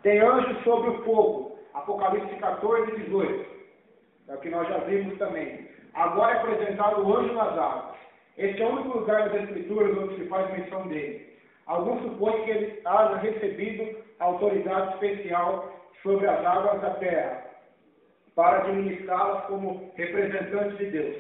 Tem anjos sobre o fogo. Apocalipse 14:18. É o que nós já vimos também. Agora é apresentado o anjo nas águas. Este é o único lugar das Escrituras onde se faz menção dele. Alguns supõem que ele haja recebido autoridade especial sobre as águas da terra, para administrá-las como representantes de Deus.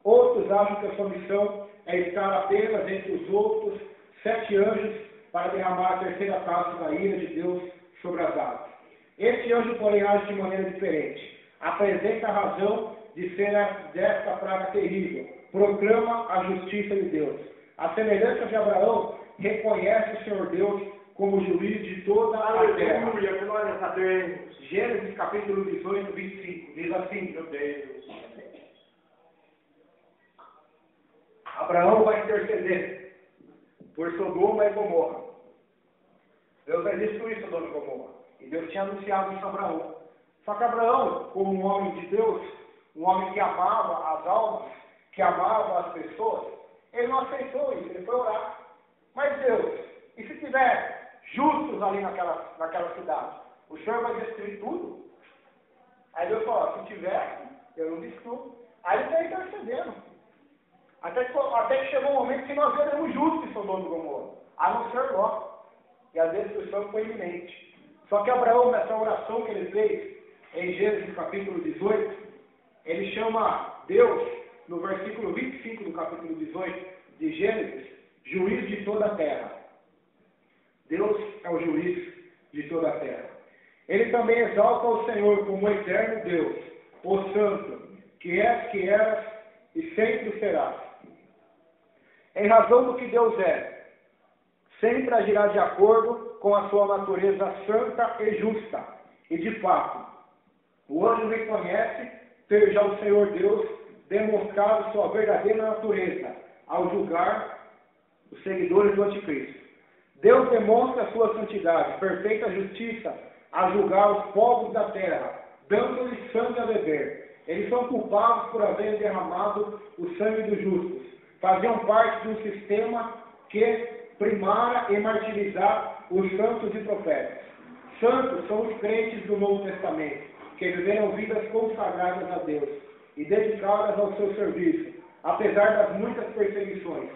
Outros acham que a sua missão é estar apenas entre os outros 7 anjos para derramar a terceira taça da ira de Deus sobre as águas. Este anjo, porém, age de maneira diferente. Apresenta a razão de ser desta praga terrível. Proclama a justiça de Deus. A semelhança de Abraão, reconhece o Senhor Deus como juiz de toda a terra. Aleluia, glórias a Deus. Gênesis capítulo 18, 25. Diz assim, Meu Deus. Abraão vai interceder por Sodoma e Gomorra. Deus vai destruir Sodoma e Gomorra. E Deus tinha anunciado isso a Abraão. Só que Abraão, como um homem de Deus, um homem que amava as almas, que amava as pessoas, ele não aceitou isso, ele foi orar. Mas Deus, e se tiver justos ali naquela cidade? O Senhor vai destruir tudo? Aí Deus falou, se tiver, eu não destruo. Aí ele está intercedendo. Até que chegou um momento que nós veremos justos em Sodoma e Gomorra, a não ser Ló. E a destruição foi iminente. Só que Abraão, nessa oração que ele fez, em Gênesis capítulo 18, ele chama Deus, no versículo 25 do capítulo 18 de Gênesis, juiz de toda a terra. Deus é o juiz de toda a terra. Ele também exalta o Senhor como o eterno Deus, o Santo, que és, que eras e sempre serás. Em razão do que Deus é, sempre agirá de acordo com a sua natureza santa e justa. E de fato, o anjo reconhece ter já o Senhor Deus demonstrado sua verdadeira natureza ao julgar os seguidores do Anticristo. Deus demonstra a sua santidade, perfeita justiça a julgar os povos da terra, dando-lhes sangue a beber. Eles são culpados por haverem derramado o sangue dos justos. Faziam parte de um sistema que primara e martirizar os santos e profetas. Santos são os crentes do Novo Testamento, que viveram vidas consagradas a Deus e dedicadas ao seu serviço, apesar das muitas perseguições.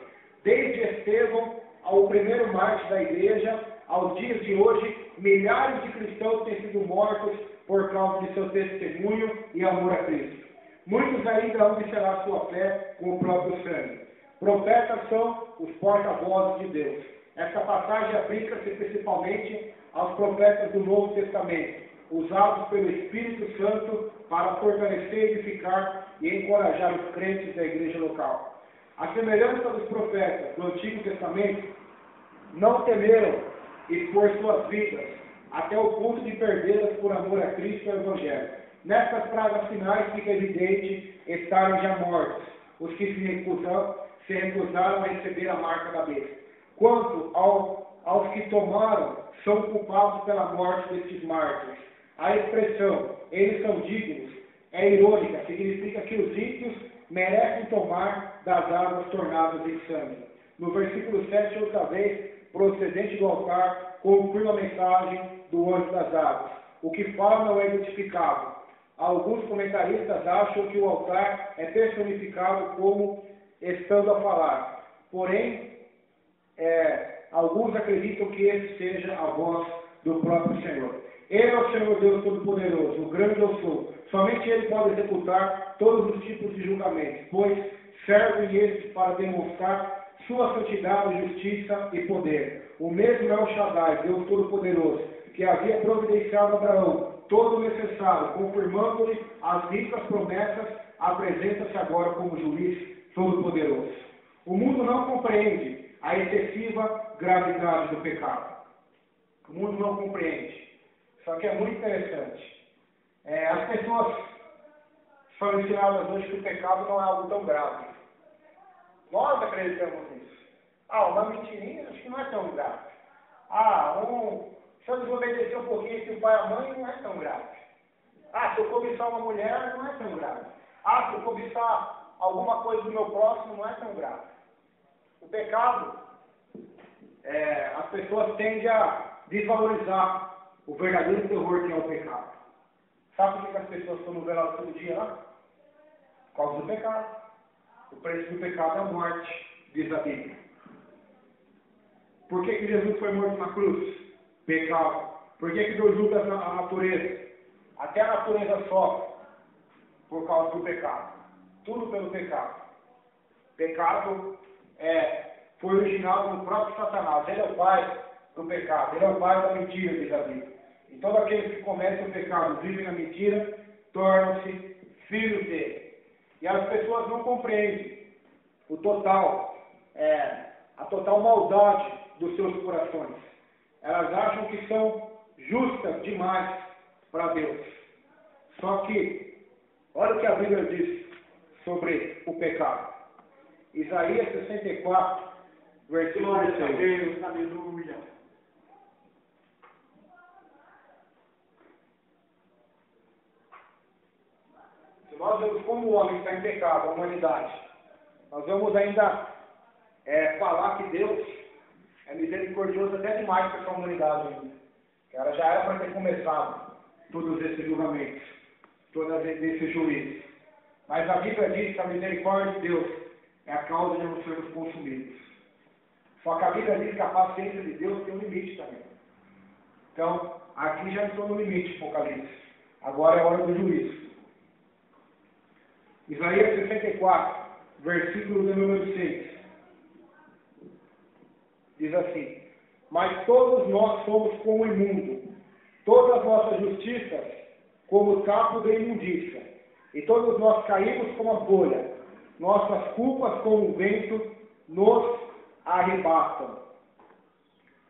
Desde Estevão, ao primeiro mártir da igreja, aos dias de hoje, milhares de cristãos têm sido mortos por causa de seu testemunho e amor a Cristo. Muitos ainda hão de selar sua fé com o próprio sangue. Profetas são os porta-vozes de Deus. Esta passagem aplica-se principalmente aos profetas do Novo Testamento, usados pelo Espírito Santo para fortalecer, edificar e encorajar os crentes da igreja local. A semelhança dos profetas do Antigo Testamento, não temeram expor suas vidas até o ponto de perdê-las por amor a Cristo e ao Evangelho. Nessas pragas finais fica evidente estarem já mortos os que se recusaram a receber a marca da besta. Quanto aos que tomaram, são culpados pela morte destes mártires. A expressão, eles são dignos, é irônica, significa que os ímpios merecem tomar das águas tornadas em sangue. No versículo 7, outra vez, procedente do altar, confirma a mensagem do anjo das águas. O que fala não é identificado. Alguns comentaristas acham que o altar é personificado como estando a falar. Porém, alguns acreditam que esse seja a voz do próprio Senhor. Ele é o Senhor Deus Todo-Poderoso, o grande eu sou. Somente Ele pode executar todos os tipos de julgamentos, pois servem estes para demonstrar sua santidade, justiça e poder. O mesmo é o Shaddai, Deus Todo-Poderoso, que havia providenciado a Abraão todo o necessário, confirmando-lhe as ricas promessas, apresenta-se agora como juiz todo-poderoso. O mundo não compreende a excessiva gravidade do pecado. O mundo não compreende. Só que é muito interessante. As pessoas são ensinadas hoje que o pecado não é algo tão grave. Nós acreditamos nisso. Uma mentirinha, acho que não é tão grave. Se eu desobedecer um pouquinho entre o pai e a mãe, não é tão grave. Se eu cobiçar uma mulher, não é tão grave. Se eu cobiçar alguma coisa do meu próximo, não é tão grave. O pecado, as pessoas tendem a desvalorizar o verdadeiro terror que é o pecado. Sabe por que as pessoas estão no velório todo dia lá? Por causa do pecado. O preço do pecado é a morte, diz a Bíblia. Por que Jesus foi morto na cruz? Pecado. Por que Deus julga a natureza? Até a natureza sofre por causa do pecado. Tudo pelo pecado. Pecado foi originado no próprio Satanás. Ele é o pai do pecado. Ele é o pai da mentira, diz a Bíblia. E todos aqueles que cometem o pecado, vivem na mentira, tornam-se filhos dele. E as pessoas não compreendem a total maldade dos seus corações. Elas acham que são justas demais para Deus. Só que, olha o que a Bíblia diz sobre o pecado. Isaías 64, versículo 6. Deus, aleluia. Se nós vemos como o homem está em pecado, a humanidade, nós vamos ainda falar que Deus é misericordioso até demais para essa humanidade ainda. Que ela já era para ter começado todos esses julgamentos, todos esses juízos. Mas a Bíblia diz que a misericórdia de Deus é a causa de não sermos consumidos. Só que a Bíblia diz que a paciência de Deus tem um limite também. Então, aqui já estou no limite, Apocalipse. Agora é a hora do juízo. Isaías 64, versículo de número 6. Diz assim: mas todos nós somos como o imundo, todas as nossas justiças como o capo da imundícia, e todos nós caímos como a folha, nossas culpas como o vento nos arrebatam.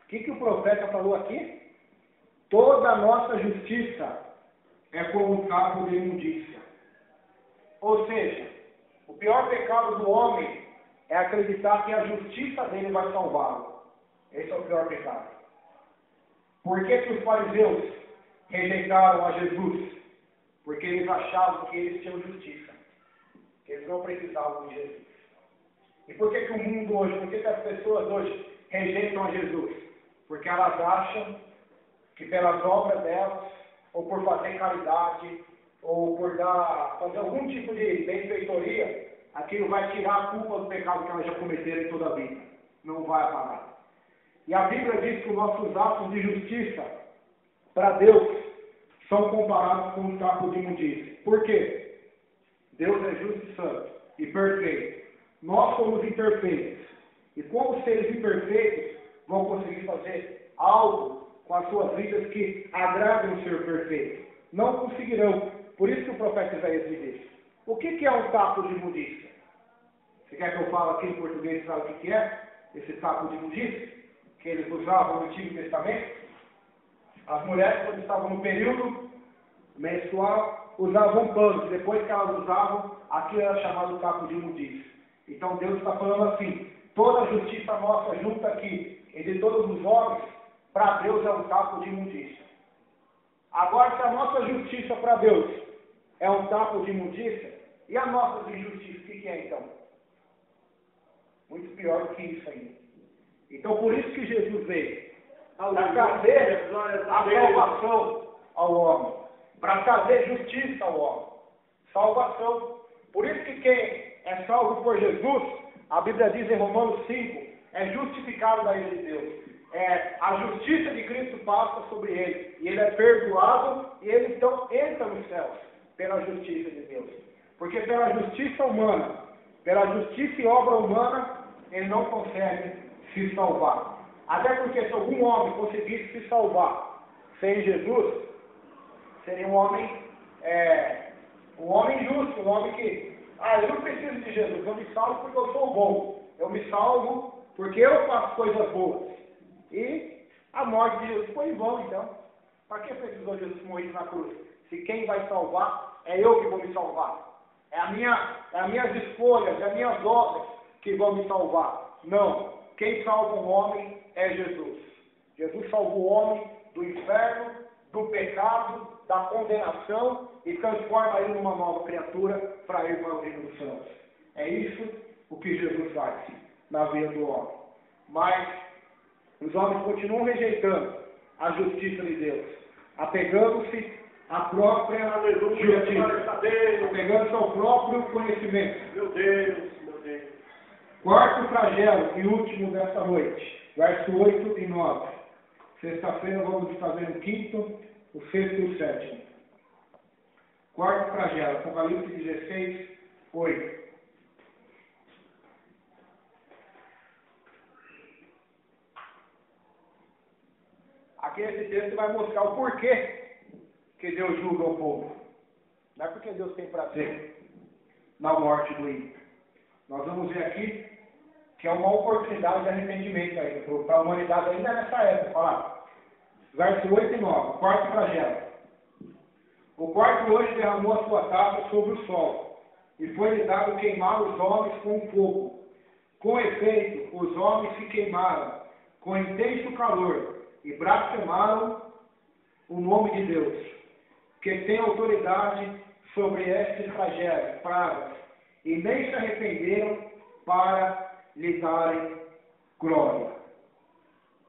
O que o profeta falou aqui? Toda a nossa justiça é como o capo da imundícia. Ou seja, o pior pecado do homem é acreditar que a justiça dele vai salvá-lo. Esse é o pior pecado. Por que os fariseus rejeitaram a Jesus? Porque eles achavam que eles tinham justiça, que eles não precisavam de Jesus. E por que o mundo hoje, por que as pessoas hoje rejeitam a Jesus? Porque elas acham que pelas obras delas, ou por fazer caridade, ou por fazer algum tipo de benfeitoria, aquilo vai tirar a culpa do pecado que elas já cometeram em toda a vida. Não vai apagar. E a Bíblia diz que os nossos atos de justiça para Deus são comparados com um saco de imundícia. Por quê? Deus é justo e santo e perfeito. Nós somos imperfeitos. E como seres imperfeitos vão conseguir fazer algo com as suas vidas que agradem o Senhor perfeito? Não conseguirão. Por isso que o profeta Isaías me disse: o que é um saco de imundícia? Você quer que eu fale aqui em português, sabe o que é esse saco de imundícia? Que eles usavam no Antigo Testamento? As mulheres, quando estavam no período menstrual, usavam pano, e depois que elas usavam, aquilo era chamado saco de imundícia. Então Deus está falando assim: toda a justiça nossa junta aqui, entre todos os homens, para Deus é um saco de imundícia. Agora, se a nossa justiça para Deus é um saco de imundícia, e a nossa injustiça, o que é então? Muito pior do que isso ainda. Então, por isso que Jesus veio, para trazer a salvação ao homem, para trazer justiça ao homem. Salvação. Por isso que quem é salvo por Jesus, a Bíblia diz em Romanos 5, é justificado da ira de Deus. A justiça de Cristo passa sobre ele, e ele é perdoado, e ele então entra nos céus, pela justiça de Deus. Porque pela justiça humana, pela justiça e obra humana, ele não consegue se salvar. Até porque se algum homem conseguisse se salvar sem Jesus, seria um homem justo, um homem que, eu não preciso de Jesus, eu me salvo porque eu sou bom, eu me salvo porque eu faço coisas boas. E a morte de Jesus foi em vão, então. Para que precisou Jesus morrer na cruz? Se quem vai salvar é eu que vou me salvar. É as minhas escolhas, é as minhas obras que vão me salvar. Não. Quem salva o homem é Jesus. Jesus salva o homem do inferno, do pecado, da condenação e transforma ele numa nova criatura para ir para o reino dos céus. É isso o que Jesus faz na vida do homem. Mas os homens continuam rejeitando a justiça de Deus, apegando-se à própria justiça, apegando-se ao próprio conhecimento. Meu Deus, meu Deus. Quarto flagelo e último desta noite, verso 8 e 9. Sexta-feira vamos fazer o quinto, o sexto e o sétimo. Quarto flagelo, Apocalipse 16, 8. aqui nesse texto vai mostrar o porquê que Deus julga o povo. Não é porque Deus tem prazer na morte do ímpio. Nós vamos ver aqui que é uma oportunidade de arrependimento ainda, para a humanidade ainda nessa época. Falar. Verso 8 e 9, o quarto flagelo. O quarto anjo derramou a sua taça sobre o sol, e foi-lhe dado queimar os homens com fogo. Com efeito, os homens se queimaram com intenso calor, e blasfemaram o nome de Deus, que tem autoridade sobre estes flagelos, pragas, e nem se arrependeram para lhe darem glória.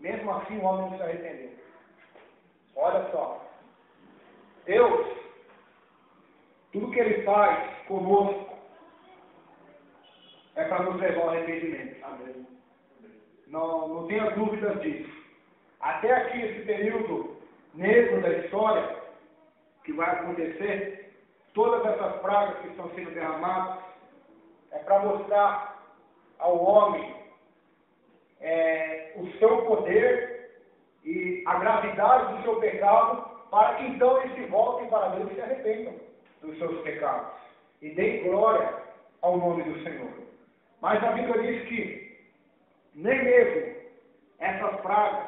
Mesmo assim, o homem não se arrependeu. Olha só. Deus, tudo que Ele faz conosco é para nos levar ao arrependimento. Amém. Não tenha dúvidas disso. Até aqui, esse período negro da história, que vai acontecer, todas essas pragas que estão sendo derramadas, é para mostrar ao homem o seu poder e a gravidade do seu pecado, para que então eles se voltem para Deus e se arrependam dos seus pecados e deem glória ao nome do Senhor. Mas a Bíblia diz que nem mesmo essas pragas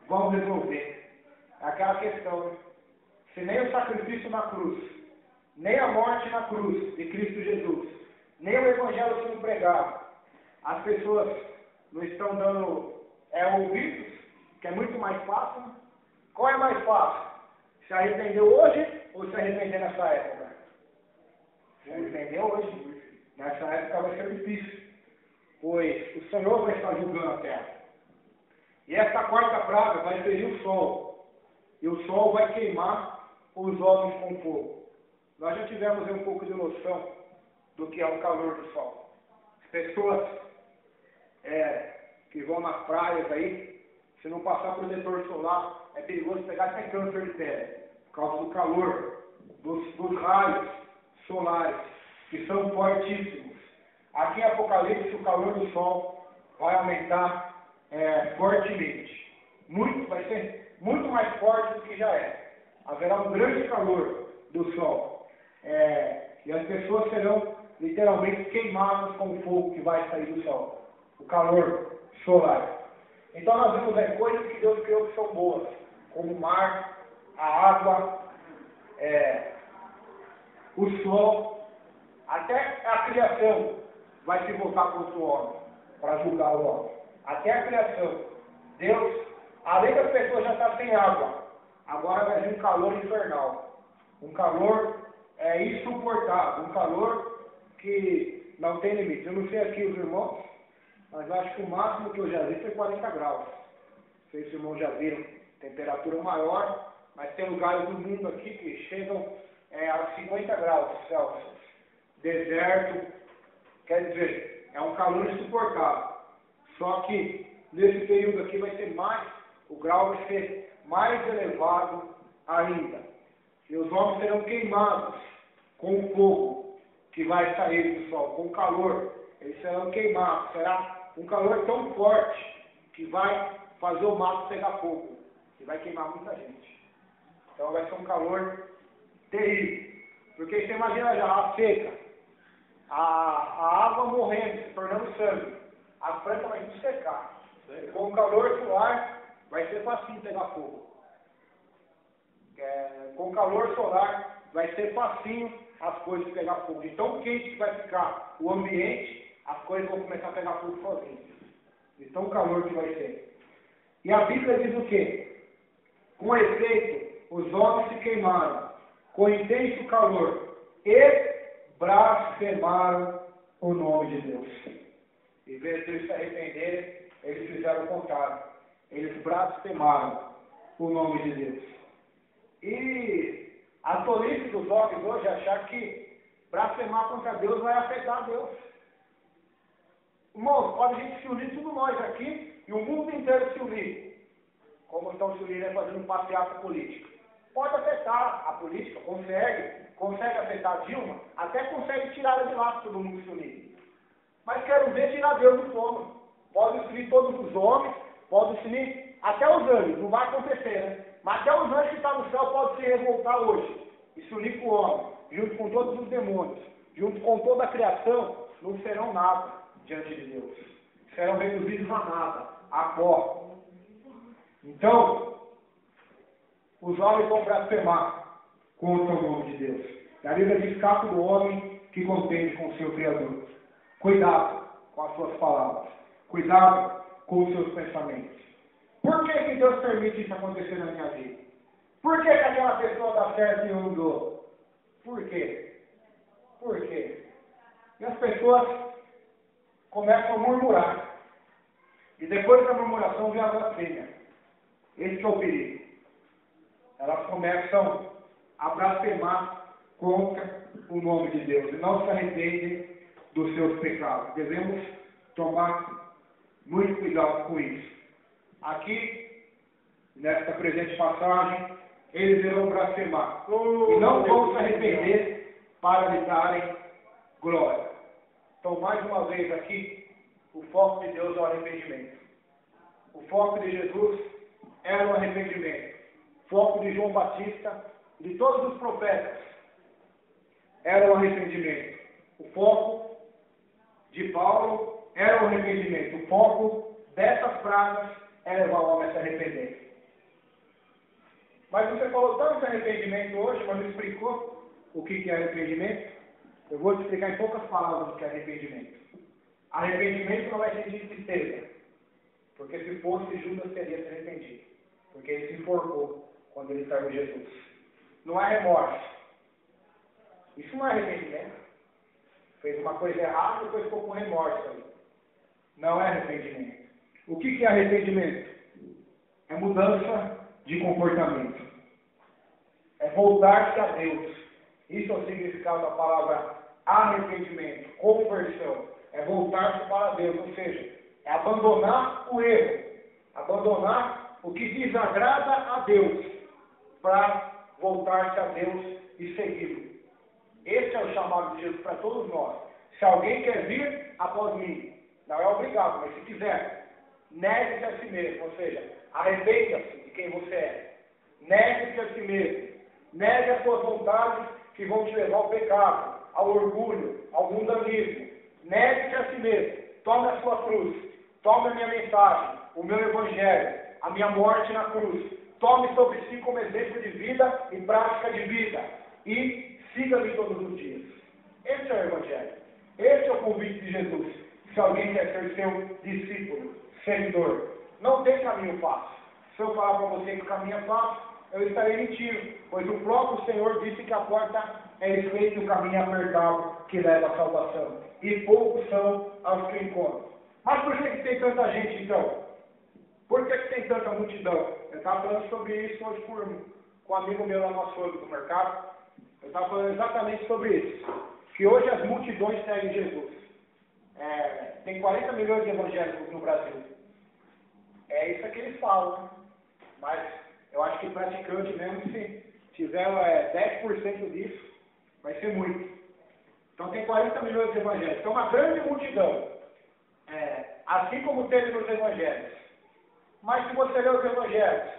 vão resolver. É aquela questão, né? Se nem o sacrifício na cruz, nem a morte na cruz de Cristo Jesus, nem o Evangelho sendo pregado, as pessoas não estão dando ouvidos, que é muito mais fácil. Qual é mais fácil? Se arrepender hoje ou se arrepender nessa época? Se arrepender hoje. Nessa época vai ser difícil, pois o Senhor vai estar julgando a terra. E essa quarta praga vai ferir o sol, e o sol vai queimar os homens com fogo. Nós já tivemos um pouco de noção do que é o calor do sol. As pessoas que vão nas praias aí, se não passar protetor solar, é perigoso pegar até câncer de pele, por causa do calor, dos raios solares, que são fortíssimos. Aqui em Apocalipse, o calor do sol vai aumentar fortemente. Vai ser muito mais forte do que já é. Haverá um grande calor do sol. E as pessoas serão literalmente queimadas com o fogo que vai sair do sol. O calor solar. Então nós vemos coisas que Deus criou que são boas, como o mar, a água, o sol, até a criação vai se voltar contra o homem, para julgar o homem. Até a criação. Deus, além das pessoas já estar sem água, agora vai vir um calor infernal. Um calor insuportável, um calor que não tem limite. Eu não sei aqui os irmãos, mas acho que o máximo que eu já vi foi 40 graus. Não sei se os irmãos já viram temperatura maior, mas tem lugares do mundo aqui que chegam a 50 graus Celsius. Deserto, quer dizer, é um calor insuportável. Só que nesse período aqui o grau vai ser mais elevado ainda. E os homens serão queimados com o fogo que vai sair do sol, com o calor. Eles serão queimados. Será um calor tão forte que vai fazer o mato pegar fogo. E vai queimar muita gente. Então vai ser um calor terrível. Porque você imagina já a seca, a água morrendo, se tornando sangue. A planta vai tudo secar. Com o calor solar vai ser facinho pegar fogo. Com o calor solar vai ser facinho as coisas pegar fogo. De tão quente que vai ficar o ambiente, as coisas vão começar a pegar fogo sozinhas. De tão calor que vai ser. E a Bíblia diz o quê? Com efeito, os homens se queimaram com intenso calor e blasfemaram o nome de Deus. Em vez de eles se arrependerem, eles fizeram o contrário. Eles blasfemaram o nome de Deus. E a tolice dos homens hoje é achar que blasfemar contra Deus vai afetar Deus. Irmãos, pode a gente se unir, tudo nós aqui, e o mundo inteiro se unir. Como estão se unindo fazendo um passeata político. Pode afetar a política, consegue afetar a Dilma, até consegue tirar ela de lá, todo mundo se unir. Mas quero ver tirar Deus do trono. Pode se unir todos os homens, pode se unir Até os anjos, não vai acontecer, né? Mas até os anjos que estão no céu podem se revoltar hoje e se unir com o homem, junto com todos os demônios, junto com toda a criação, não serão nada diante de Deus. Serão reduzidos a nada, a pó. Então, os homens vão blasfemar contra o nome de Deus. A Bíblia diz: escapa do homem que contende com o seu Criador. Cuidado com as suas palavras. Cuidado com os seus pensamentos. Por que Deus permite isso acontecer na minha vida? Por que aquela pessoa dá certo e eu não dou? Por quê? Por quê? E as pessoas começam a murmurar. E depois da murmuração vem a blasfêmia. Esse é o perigo. Elas começam a blasfemar contra o nome de Deus e não se arrependem dos seus pecados. Devemos tomar muito cuidado com isso. Aqui, nesta presente passagem, eles irão blasfemar e não vão se arrepender para lhe darem glória. Então, mais uma vez aqui, o foco de Deus é o arrependimento. O foco de Jesus era o arrependimento. O foco de João Batista, de todos os profetas, era o arrependimento. O foco de Paulo era o arrependimento. O foco dessas pragas é levar o homem a se arrepender. Mas você falou tanto de arrependimento hoje, mas não explicou o que é arrependimento. Eu vou te explicar em poucas palavras o que é arrependimento. Arrependimento não é sentir tristeza, porque se fosse, Judas teria se arrependido, porque ele se enforcou quando ele saiu de Jesus. Não é remorso. Isso não é arrependimento. Fez uma coisa errada e depois ficou com remorso aí. Não é arrependimento. O que é arrependimento? É mudança de comportamento. É voltar-se a Deus. Isso é o significado da palavra arrependimento, conversão. É voltar-se para Deus, ou seja, é abandonar o erro, abandonar o que desagrada a Deus, para voltar-se a Deus e segui-lo. Esse é o chamado de Jesus para todos nós. Se alguém quer vir após mim, não é obrigado, mas se quiser, negue-se a si mesmo, ou seja, arrependa-se de quem você é. Negue-se a si mesmo. Negue as suas vontades que vão te levar ao pecado, ao orgulho, ao mundanismo. Negue-se a si mesmo. Tome a sua cruz. Tome a minha mensagem, o meu evangelho, a minha morte na cruz. Tome sobre si como exemplo de vida e prática de vida. E siga-me todos os dias. Esse é o evangelho. Esse é o convite de Jesus. Se alguém quer ser seu discípulo, seguidor, não tem caminho fácil. Se eu falar para você que o caminho é fácil, eu estarei mentindo, pois o próprio Senhor disse que a porta é estreita e o caminho é apertado que leva à salvação. E poucos são os que encontram. Mas por que tem tanta gente então? Por que tem tanta multidão? Eu estava falando sobre isso hoje com um amigo meu lá no açougue do mercado. Eu estava falando exatamente sobre isso. Que hoje as multidões seguem Jesus. Tem 40 milhões de evangélicos no Brasil. É isso que eles falam, né? Mas eu acho que praticante mesmo, se tiver 10% disso, vai ser muito. Então tem 40 milhões de evangélicos. Então uma grande multidão. Assim como teve nos evangelhos. Mas se você ler os evangelhos,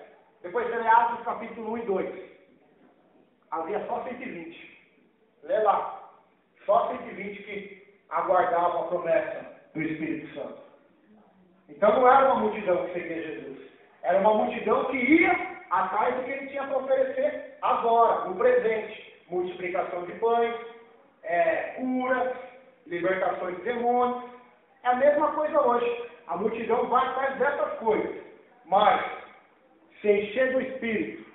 depois você lê Atos capítulo 1 e 2, havia só 120. Lê lá. Só 120 que aguardavam a promessa do Espírito Santo. Então não era uma multidão que seguia Jesus. Era uma multidão que ia atrás do que ele tinha para oferecer agora, no presente. Multiplicação de pães, curas, libertações de demônios. É a mesma coisa hoje. A multidão vai atrás dessas coisas. Mas, se encher do Espírito,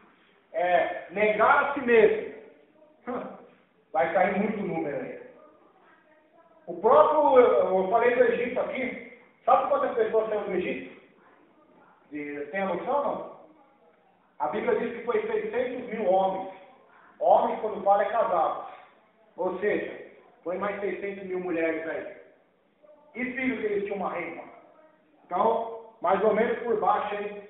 negar a si mesmo, vai cair muito número aí. O próprio, eu falei do Egito aqui, sabe quantas pessoas saíram do Egito? Tem a noção, não? A Bíblia diz que foi 600 mil homens. Homens, quando fala, é casados. Ou seja, foi mais 600 mil mulheres aí. E filhos que eles tinham uma rima. Então, mais ou menos por baixo, aí,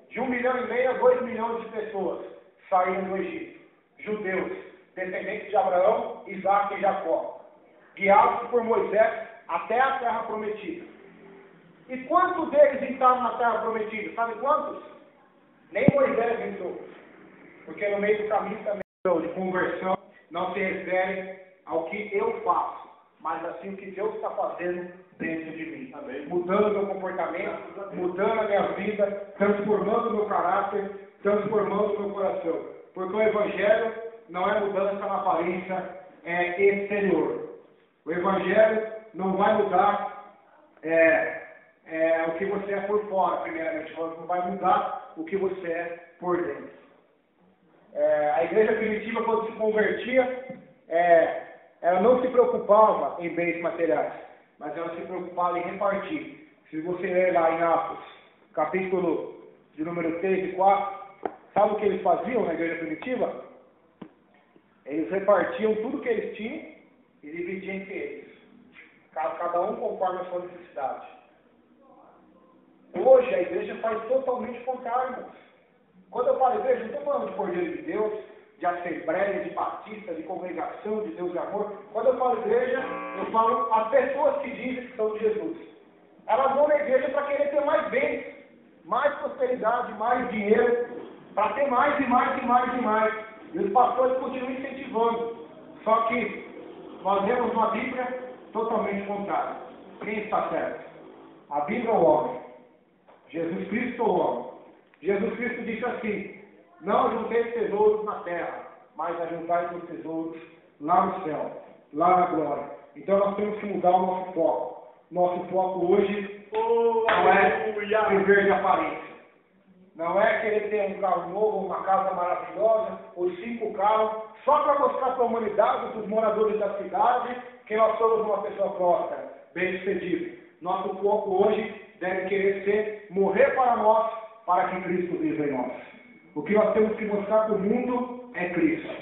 de 1,5 milhão a 2 milhões de pessoas saíram do Egito. Judeus, descendentes de Abraão, Isaac e Jacó. Guiados por Moisés até a terra prometida. E quantos deles entraram na terra prometida? Sabe quantos? Nem Moisés entrou. Porque no meio do caminho também de conversão não se refere ao que eu faço, mas assim o que Deus está fazendo dentro de mim. Amém. Mudando o meu comportamento, mudando a minha vida, transformando o meu caráter, transformando o meu coração. Porque o Evangelho não é mudança na aparência, é exterior. O Evangelho não vai mudar o que você é por fora, primeiramente. Não vai mudar o que você é por dentro. A igreja primitiva, quando se convertia, ela não se preocupava em bens materiais, mas ela se preocupava em repartir. Se você ler lá em Atos, capítulo de número 3 e 4, sabe o que eles faziam na igreja primitiva? Eles repartiam tudo que eles tinham e dividiam entre eles. Cada um conforme a sua necessidade. Hoje a igreja faz totalmente o contrário, irmãos. Quando eu falo igreja, não estou falando de Cordeiro de Deus, de assembleia, de batista, de congregação, de Deus e amor. Quando eu falo igreja, eu falo as pessoas que dizem que são de Jesus. Elas vão na igreja para querer ter mais bens, mais prosperidade, mais dinheiro, para ter mais e mais e mais e mais. E os pastores continuam incentivando. Só que nós vemos uma Bíblia totalmente contrária. Quem está certo? A Bíblia ou o homem? Jesus Cristo ou o homem? Jesus Cristo disse assim: não ajunteis tesouros na terra, mas ajuntai os tesouros lá no céu, lá na glória. Então nós temos que mudar o nosso foco. Nosso foco hoje não é viver de aparência. Não é querer ter um carro novo, uma casa maravilhosa, ou 5 carros, só para mostrar para a humanidade, para os moradores da cidade, que nós somos uma pessoa próspera, bem-sucedida. Nosso foco hoje deve querer ser morrer para nós, para que Cristo viva em nós. O que nós temos que mostrar para o mundo é Cristo.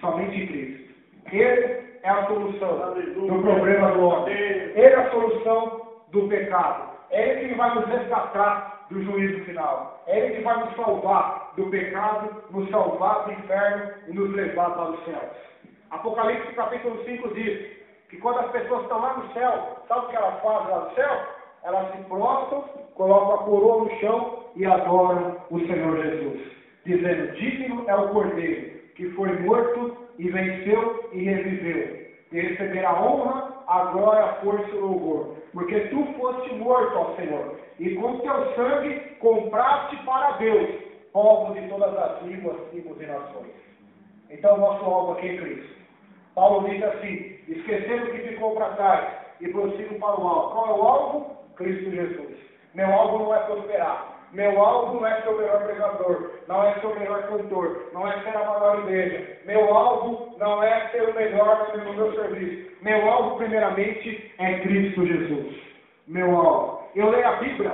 Somente Cristo. Ele é a solução do problema do homem. Ele é a solução do pecado. É Ele que vai nos resgatar do juízo final. É Ele que vai nos salvar do pecado, nos salvar do inferno e nos levar para os céus. Apocalipse capítulo 5 diz que quando as pessoas estão lá no céu, sabe o que elas fazem lá no céu? Elas se prostram, colocam a coroa no chão e adoram o Senhor Jesus, dizendo: digno é o Cordeiro, que foi morto e venceu e reviveu, e receberá a honra, a glória, a força e o louvor, porque tu foste morto, ó Senhor, e com teu sangue compraste para Deus povos de todas as línguas, tribos e nações. Então o nosso alvo aqui é Cristo. Paulo diz assim: esquecendo o que ficou para trás e prossigo para o alvo. Qual é o alvo? Cristo Jesus. Meu alvo não é prosperar. Meu alvo não é ser o melhor pregador, não é ser o melhor cantor, não é ser a maior igreja. Meu alvo não é ser o melhor no meu serviço. Meu alvo, primeiramente, é Cristo Jesus. Meu alvo. Eu leio a Bíblia,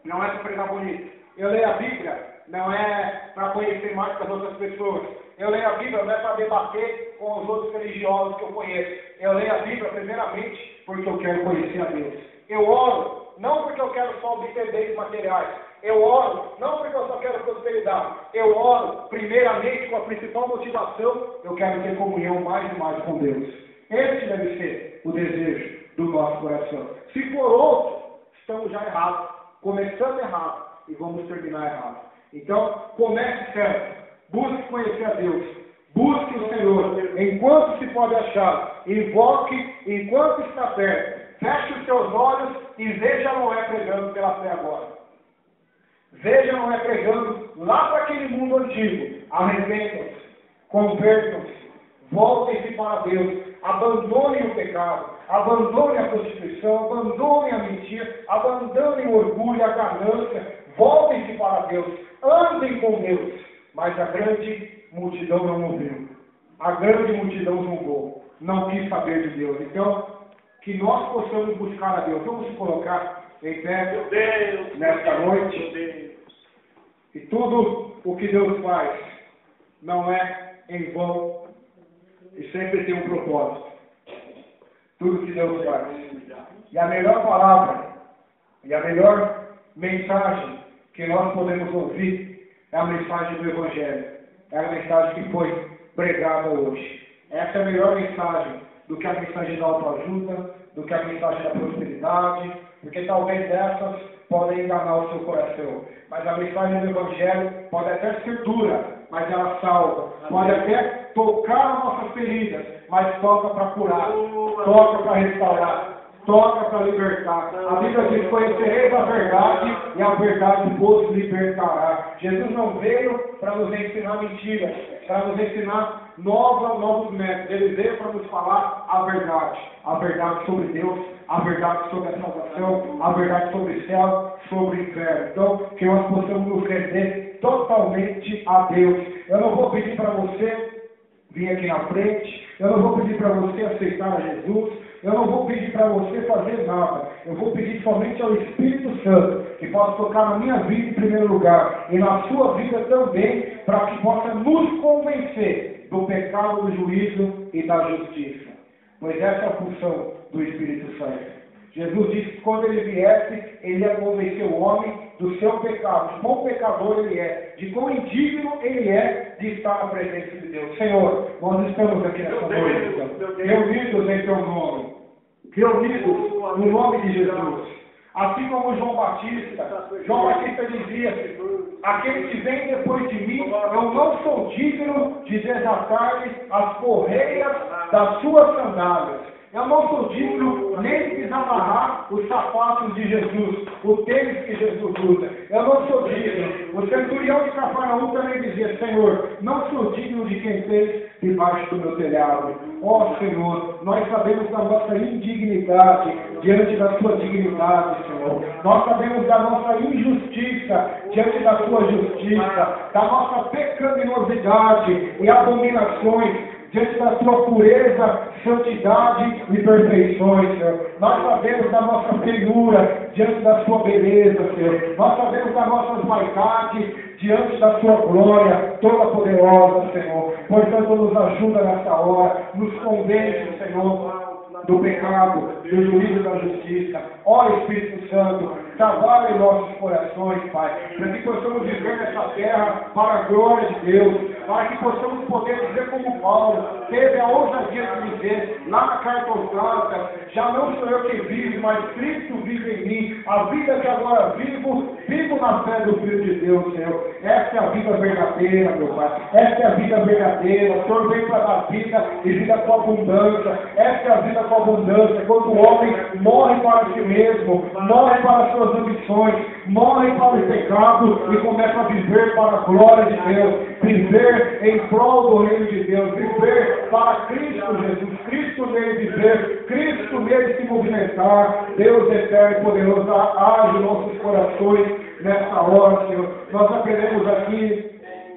não é para pregar bonito. Eu leio a Bíblia, não é para conhecer mais que as outras pessoas. Eu leio a Bíblia, não é para debater com os outros religiosos que eu conheço. Eu leio a Bíblia, primeiramente, porque eu quero conhecer a Deus. Eu oro, não porque eu quero só obter bens materiais. Eu oro, não porque eu só quero prosperidade. Eu oro, primeiramente, com a principal motivação: eu quero ter comunhão mais e mais com Deus. Esse deve ser o desejo do nosso coração. Se for outro, estamos já errados. Começando errado e vamos terminar errado. Então, comece certo. Busque conhecer a Deus. Busque o Senhor enquanto se pode achar. Invoque enquanto está perto. Feche os seus olhos e veja Noé pregando pela fé agora. Veja Noé pregando lá para aquele mundo antigo. Arrependam-se, convertam-se, voltem-se para Deus, abandonem o pecado, abandonem a prostituição, abandonem a mentira, abandonem o orgulho, a ganância, voltem-se para Deus, andem com Deus. Mas a grande multidão não ouviu. A grande multidão zombou, não quis saber de Deus. Então, que nós possamos buscar a Deus. Vamos nos colocar em pé nesta noite. E tudo o que Deus faz não é em vão e sempre tem um propósito. Tudo o que Deus faz. E a melhor palavra e a melhor mensagem que nós podemos ouvir é a mensagem do Evangelho. É a mensagem que foi pregada hoje. Essa é a melhor mensagem do que a mensagem da autoajuda, do que a mensagem da prosperidade, porque talvez essas podem enganar o seu coração. Mas a mensagem do Evangelho pode até ser dura, mas ela salva. Pode até tocar as nossas feridas, mas toca para curar, toca para restaurar, toca para libertar. A Bíblia diz: conhecereis a verdade e a verdade vos libertará. Jesus não veio para nos ensinar mentiras, para nos ensinar novos métodos. Ele veio para nos falar a verdade sobre Deus, a verdade sobre a salvação, a verdade sobre o céu, sobre o inferno. Então, que nós possamos nos render totalmente a Deus. Eu não vou pedir para você vir aqui na frente, eu não vou pedir para você aceitar a Jesus, eu não vou pedir para você fazer nada. Eu vou pedir somente ao Espírito Santo, que possa tocar na minha vida em primeiro lugar, e na sua vida também, para que possa nos convencer do pecado, do juízo e da justiça. Pois essa é a função do Espírito Santo. Jesus disse que quando ele viesse, ele ia convencer o homem do seu pecado, de quão pecador ele é, de quão indigno ele é de estar na presença de Deus. Senhor, nós estamos aqui nessa noite, reunidos em teu nome, reunidos no nome de Jesus. Assim como João Batista dizia: aquele que vem depois de mim, eu não sou digno de desatar-lhe as correias das suas sandálias. Eu não sou digno nem de desamarrar os sapatos de Jesus, o tênis que Jesus usa. Eu não sou digno. O centurião de Cafarnaum também dizia: Senhor, não sou digno de quem fez debaixo do meu telhado. Ó Senhor, nós sabemos da nossa indignidade diante da sua dignidade, Senhor. Nós sabemos da nossa injustiça diante da sua justiça, da nossa pecaminosidade e abominações diante da sua pureza, santidade e perfeições, Senhor. Nós sabemos da nossa feiura diante da sua beleza, Senhor. Nós sabemos das nossas vaidades diante da sua glória toda poderosa, Senhor. Portanto, nos ajuda nessa hora, nos convence, Senhor, do pecado, do juízo e da justiça. Ó Espírito Santo, trabalha em nossos corações, Pai, para que possamos viver nessa terra para a glória de Deus, para que possamos poder dizer como Paulo teve a ousadia de dizer lá na carta aos Gálatas: já não sou eu que vivo, mas Cristo vive em mim. A vida que agora vivo na fé do Filho de Deus, Senhor. Essa é a vida verdadeira, meu Pai. Essa é a vida verdadeira. O Senhor vem para dar vida e vida com abundância. Essa é a vida com abundância. Quando o homem morre para si mesmo, morre para as suas ambições, morre para o pecado e começa a viver para a glória de Deus, viver em prol do reino de Deus, viver para Cristo Jesus, Cristo nele viver, Cristo nele se movimentar. Deus eterno e poderoso, age em nossos corações nessa hora, Senhor. Nós aprendemos aqui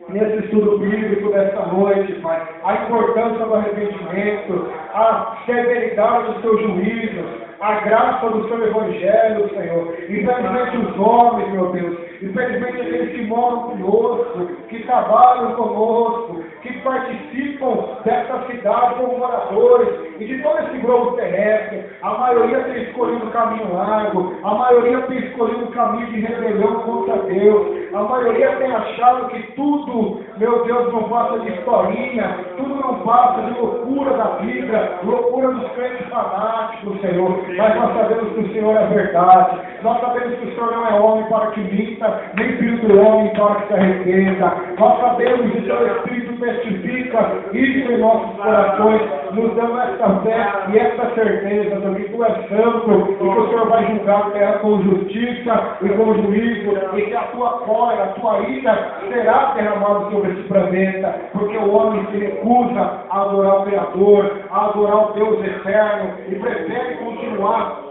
nesse estudo bíblico desta noite, Pai, a importância do arrependimento, a severidade dos seus juízos, a graça do seu Evangelho, Senhor. Infelizmente os homens, meu Deus, infelizmente aqueles que moram conosco, que trabalham conosco, que participam desta cidade como moradores e de todo esse globo terrestre, a maioria tem escolhido o caminho largo, a maioria tem escolhido o caminho de rebelião contra Deus, a maioria tem achado que tudo, meu Deus, não passa de historinha, tudo não passa de loucura da Bíblia, loucura dos crentes fanáticos, Senhor. Mas nós sabemos que o Senhor é verdade, nós sabemos que o Senhor não é homem para que minta, nem filho do homem para que se arrependa. Nós sabemos que o seu Espírito testifica isso em nossos corações, nos dando esta fé e esta certeza de que tu és santo e que o Senhor vai julgar a terra com justiça e com juízo, e que a tua cólera, a tua ira será derramada sobre esse planeta, porque o homem se recusa a adorar o Criador, a adorar o Deus eterno, e prefere continuar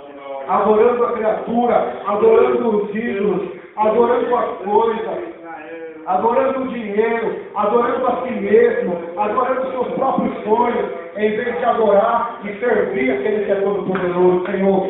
adorando a criatura, adorando os ídolos, adorando as coisas, adorando o dinheiro, adorando a si mesmo, adorando seus próprios sonhos, em vez de adorar e servir aquele que é todo-poderoso. Senhor,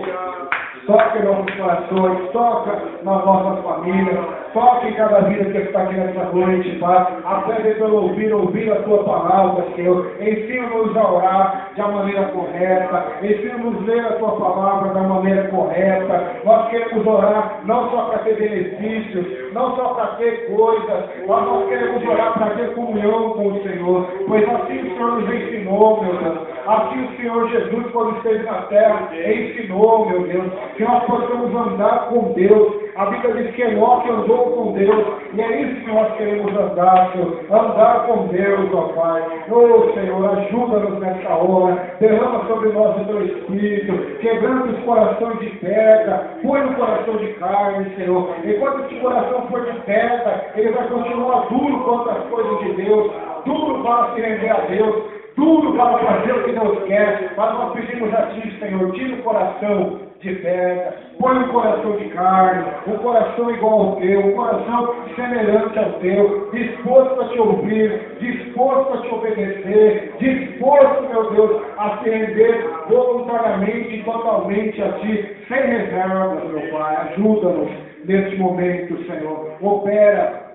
toca em nossos corações, toca nas nossas famílias, Toque em cada vida que está aqui nessa noite, Pai. Aprende pelo ouvir a Tua palavra, Senhor. Ensina-nos a orar da maneira correta. Ensina-nos a ler a Tua palavra da maneira correta. Nós queremos orar não só para ter benefícios, não só para ter coisas, mas nós queremos orar para ter comunhão com o Senhor. Pois assim o Senhor nos ensinou, meu Deus. Assim o Senhor Jesus, quando esteve na terra, ensinou, meu Deus, que nós possamos andar com Deus. A Bíblia diz que Enoque andou com Deus, e é isso que nós queremos andar, Senhor. Andar com Deus, ó Pai. Ô Senhor, ajuda-nos nessa hora. Derrama sobre nós o Teu Espírito, quebrando os corações de pedra, põe no coração de carne, Senhor. Enquanto esse coração for de pedra, ele vai continuar duro contra as coisas de Deus, duro para se render a Deus, duro para fazer o que Deus quer. Mas nós pedimos a Ti, Senhor, tira o coração de pedra, põe um coração de carne, um coração igual ao Teu, um coração semelhante ao Teu, disposto a Te ouvir, disposto a Te obedecer, disposto, meu Deus, a se render voluntariamente e totalmente a Ti, sem reservas, meu Pai. Ajuda-nos neste momento, Senhor. Opera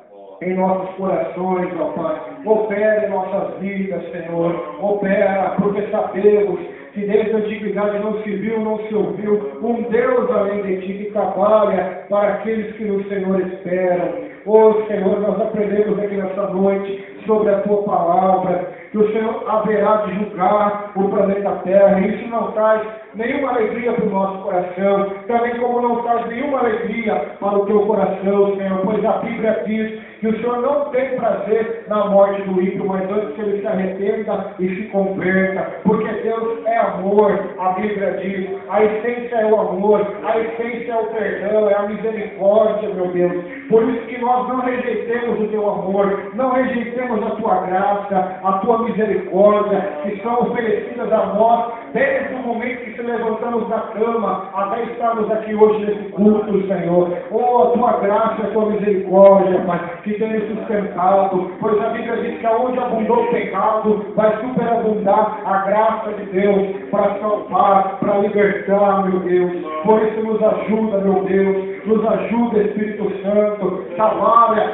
em nossos corações, ó Pai. Opera em nossas vidas, Senhor. Opera, porque sabemos que desde a antiguidade não se viu, não se ouviu um Deus além de Ti que trabalha para aqueles que no Senhor esperam. Ô Senhor, nós aprendemos aqui nessa noite sobre a Tua palavra, que o Senhor haverá de julgar o planeta Terra, e isso não traz nenhuma alegria para o nosso coração, também como não traz nenhuma alegria para o Teu coração, Senhor, pois a Bíblia diz que o Senhor não tem prazer na morte do ímpio, mas antes que ele se arrependa e se converta, porque Deus é amor, a Bíblia diz, a essência é o amor, a essência é o perdão, é a misericórdia, meu Deus. Por isso que nós não rejeitemos o Teu amor, não rejeitemos a Tua graça, a Tua misericórdia, que são oferecidas a nós desde o momento que se levantamos da cama até estarmos aqui hoje nesse culto, Senhor. Oh, a Tua graça e a Tua misericórdia, Pai, que tem nos sustentado, pois a Bíblia diz que aonde abundou o pecado, vai superabundar a graça de Deus para salvar, para libertar, meu Deus. Por isso nos ajuda, meu Deus, nos ajuda, Espírito Santo, trabalha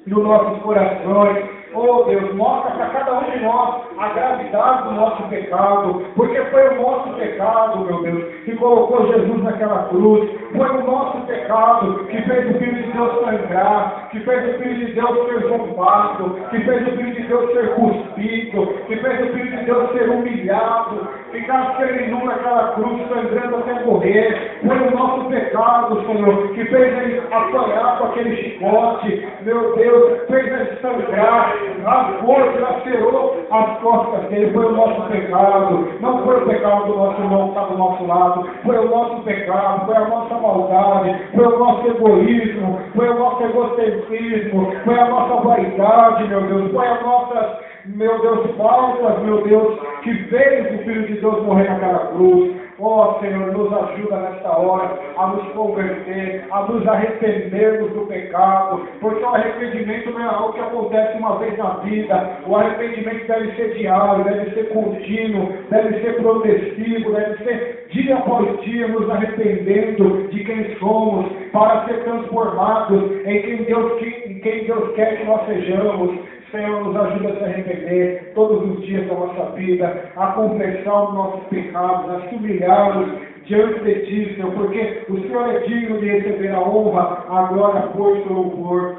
nos nossos corações. Oh Deus, mostra para cada um de nós a gravidade do nosso pecado, porque foi o nosso pecado, meu Deus, que colocou Jesus naquela cruz, foi o nosso pecado que fez o Filho de Deus sangrar, que fez o Filho de Deus ser zombado, que fez o Filho de Deus ser cuspido, que fez o Filho de Deus ser humilhado, ficar seminu naquela cruz, sangrando até morrer. Foi o nosso pecado, Senhor, que fez ele apanhar com aquele chicote, meu Deus, fez ele sangrar, rasgou, lacerou as costas dele. Foi o nosso pecado, não foi o pecado do nosso irmão que está do nosso lado, foi o nosso pecado, foi a nossa maldade, foi o nosso egoísmo, foi o nosso egocentrismo, foi a nossa vaidade, meu Deus, foi a nossa, meu Deus, faltas, meu Deus, que fez o Filho de Deus morrer naquela cruz. Ó Senhor, nos ajuda nesta hora a nos converter, a nos arrependermos do pecado, porque o arrependimento não é algo que acontece uma vez na vida. O arrependimento deve ser diário, deve ser contínuo, deve ser progressivo, deve ser dia após dia nos arrependendo de quem somos, para ser transformados em quem Deus quer que nós sejamos. Senhor, nos ajuda a se arrepender todos os dias da nossa vida, a confessar os nossos pecados, a se humilharmos diante de Ti, Senhor, porque o Senhor é digno de receber a honra, a glória, a força e o louvor.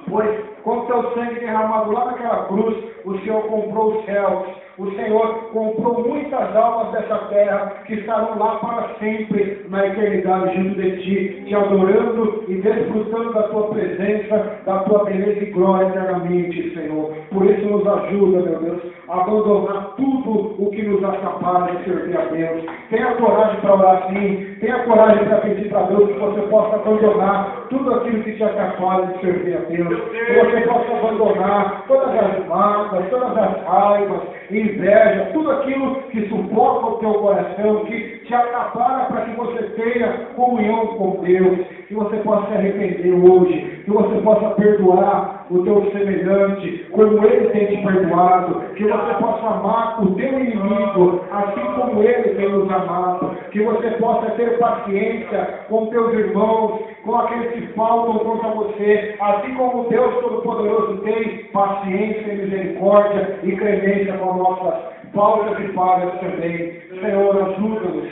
Pois, com o Teu sangue derramado lá naquela cruz, o Senhor comprou os céus. O Senhor comprou muitas almas dessa terra que estarão lá para sempre na eternidade junto de Ti, Te adorando e desfrutando da Tua presença, da Tua beleza e glória eternamente, Senhor. Por isso nos ajuda, meu Deus, a abandonar tudo o que nos atrapalha de servir a Deus. Tenha coragem para orar assim, tenha coragem para pedir para Deus que você possa abandonar tudo aquilo que te atrapalha de servir a Deus. Que você possa abandonar todas as mágoas, todas as raivas, inveja, tudo aquilo que sufoca o teu coração, que te atrapalha para que você tenha comunhão com Deus, que você possa se arrepender hoje, que você possa perdoar o teu semelhante, como ele tem te perdoado, que você possa amar o teu inimigo, assim como ele tem nos amado, que você possa ter paciência com teus irmãos, com aqueles que faltam contra você, assim como Deus Todo-Poderoso tem paciência e misericórdia e clemência com nossas faltas e falhas também. Senhor, ajuda-nos,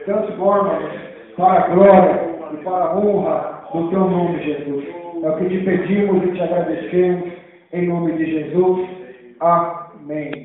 transforma-nos para a glória e para a honra do Teu nome, Jesus. É o que te pedimos e te agradecemos, em nome de Jesus. Amém.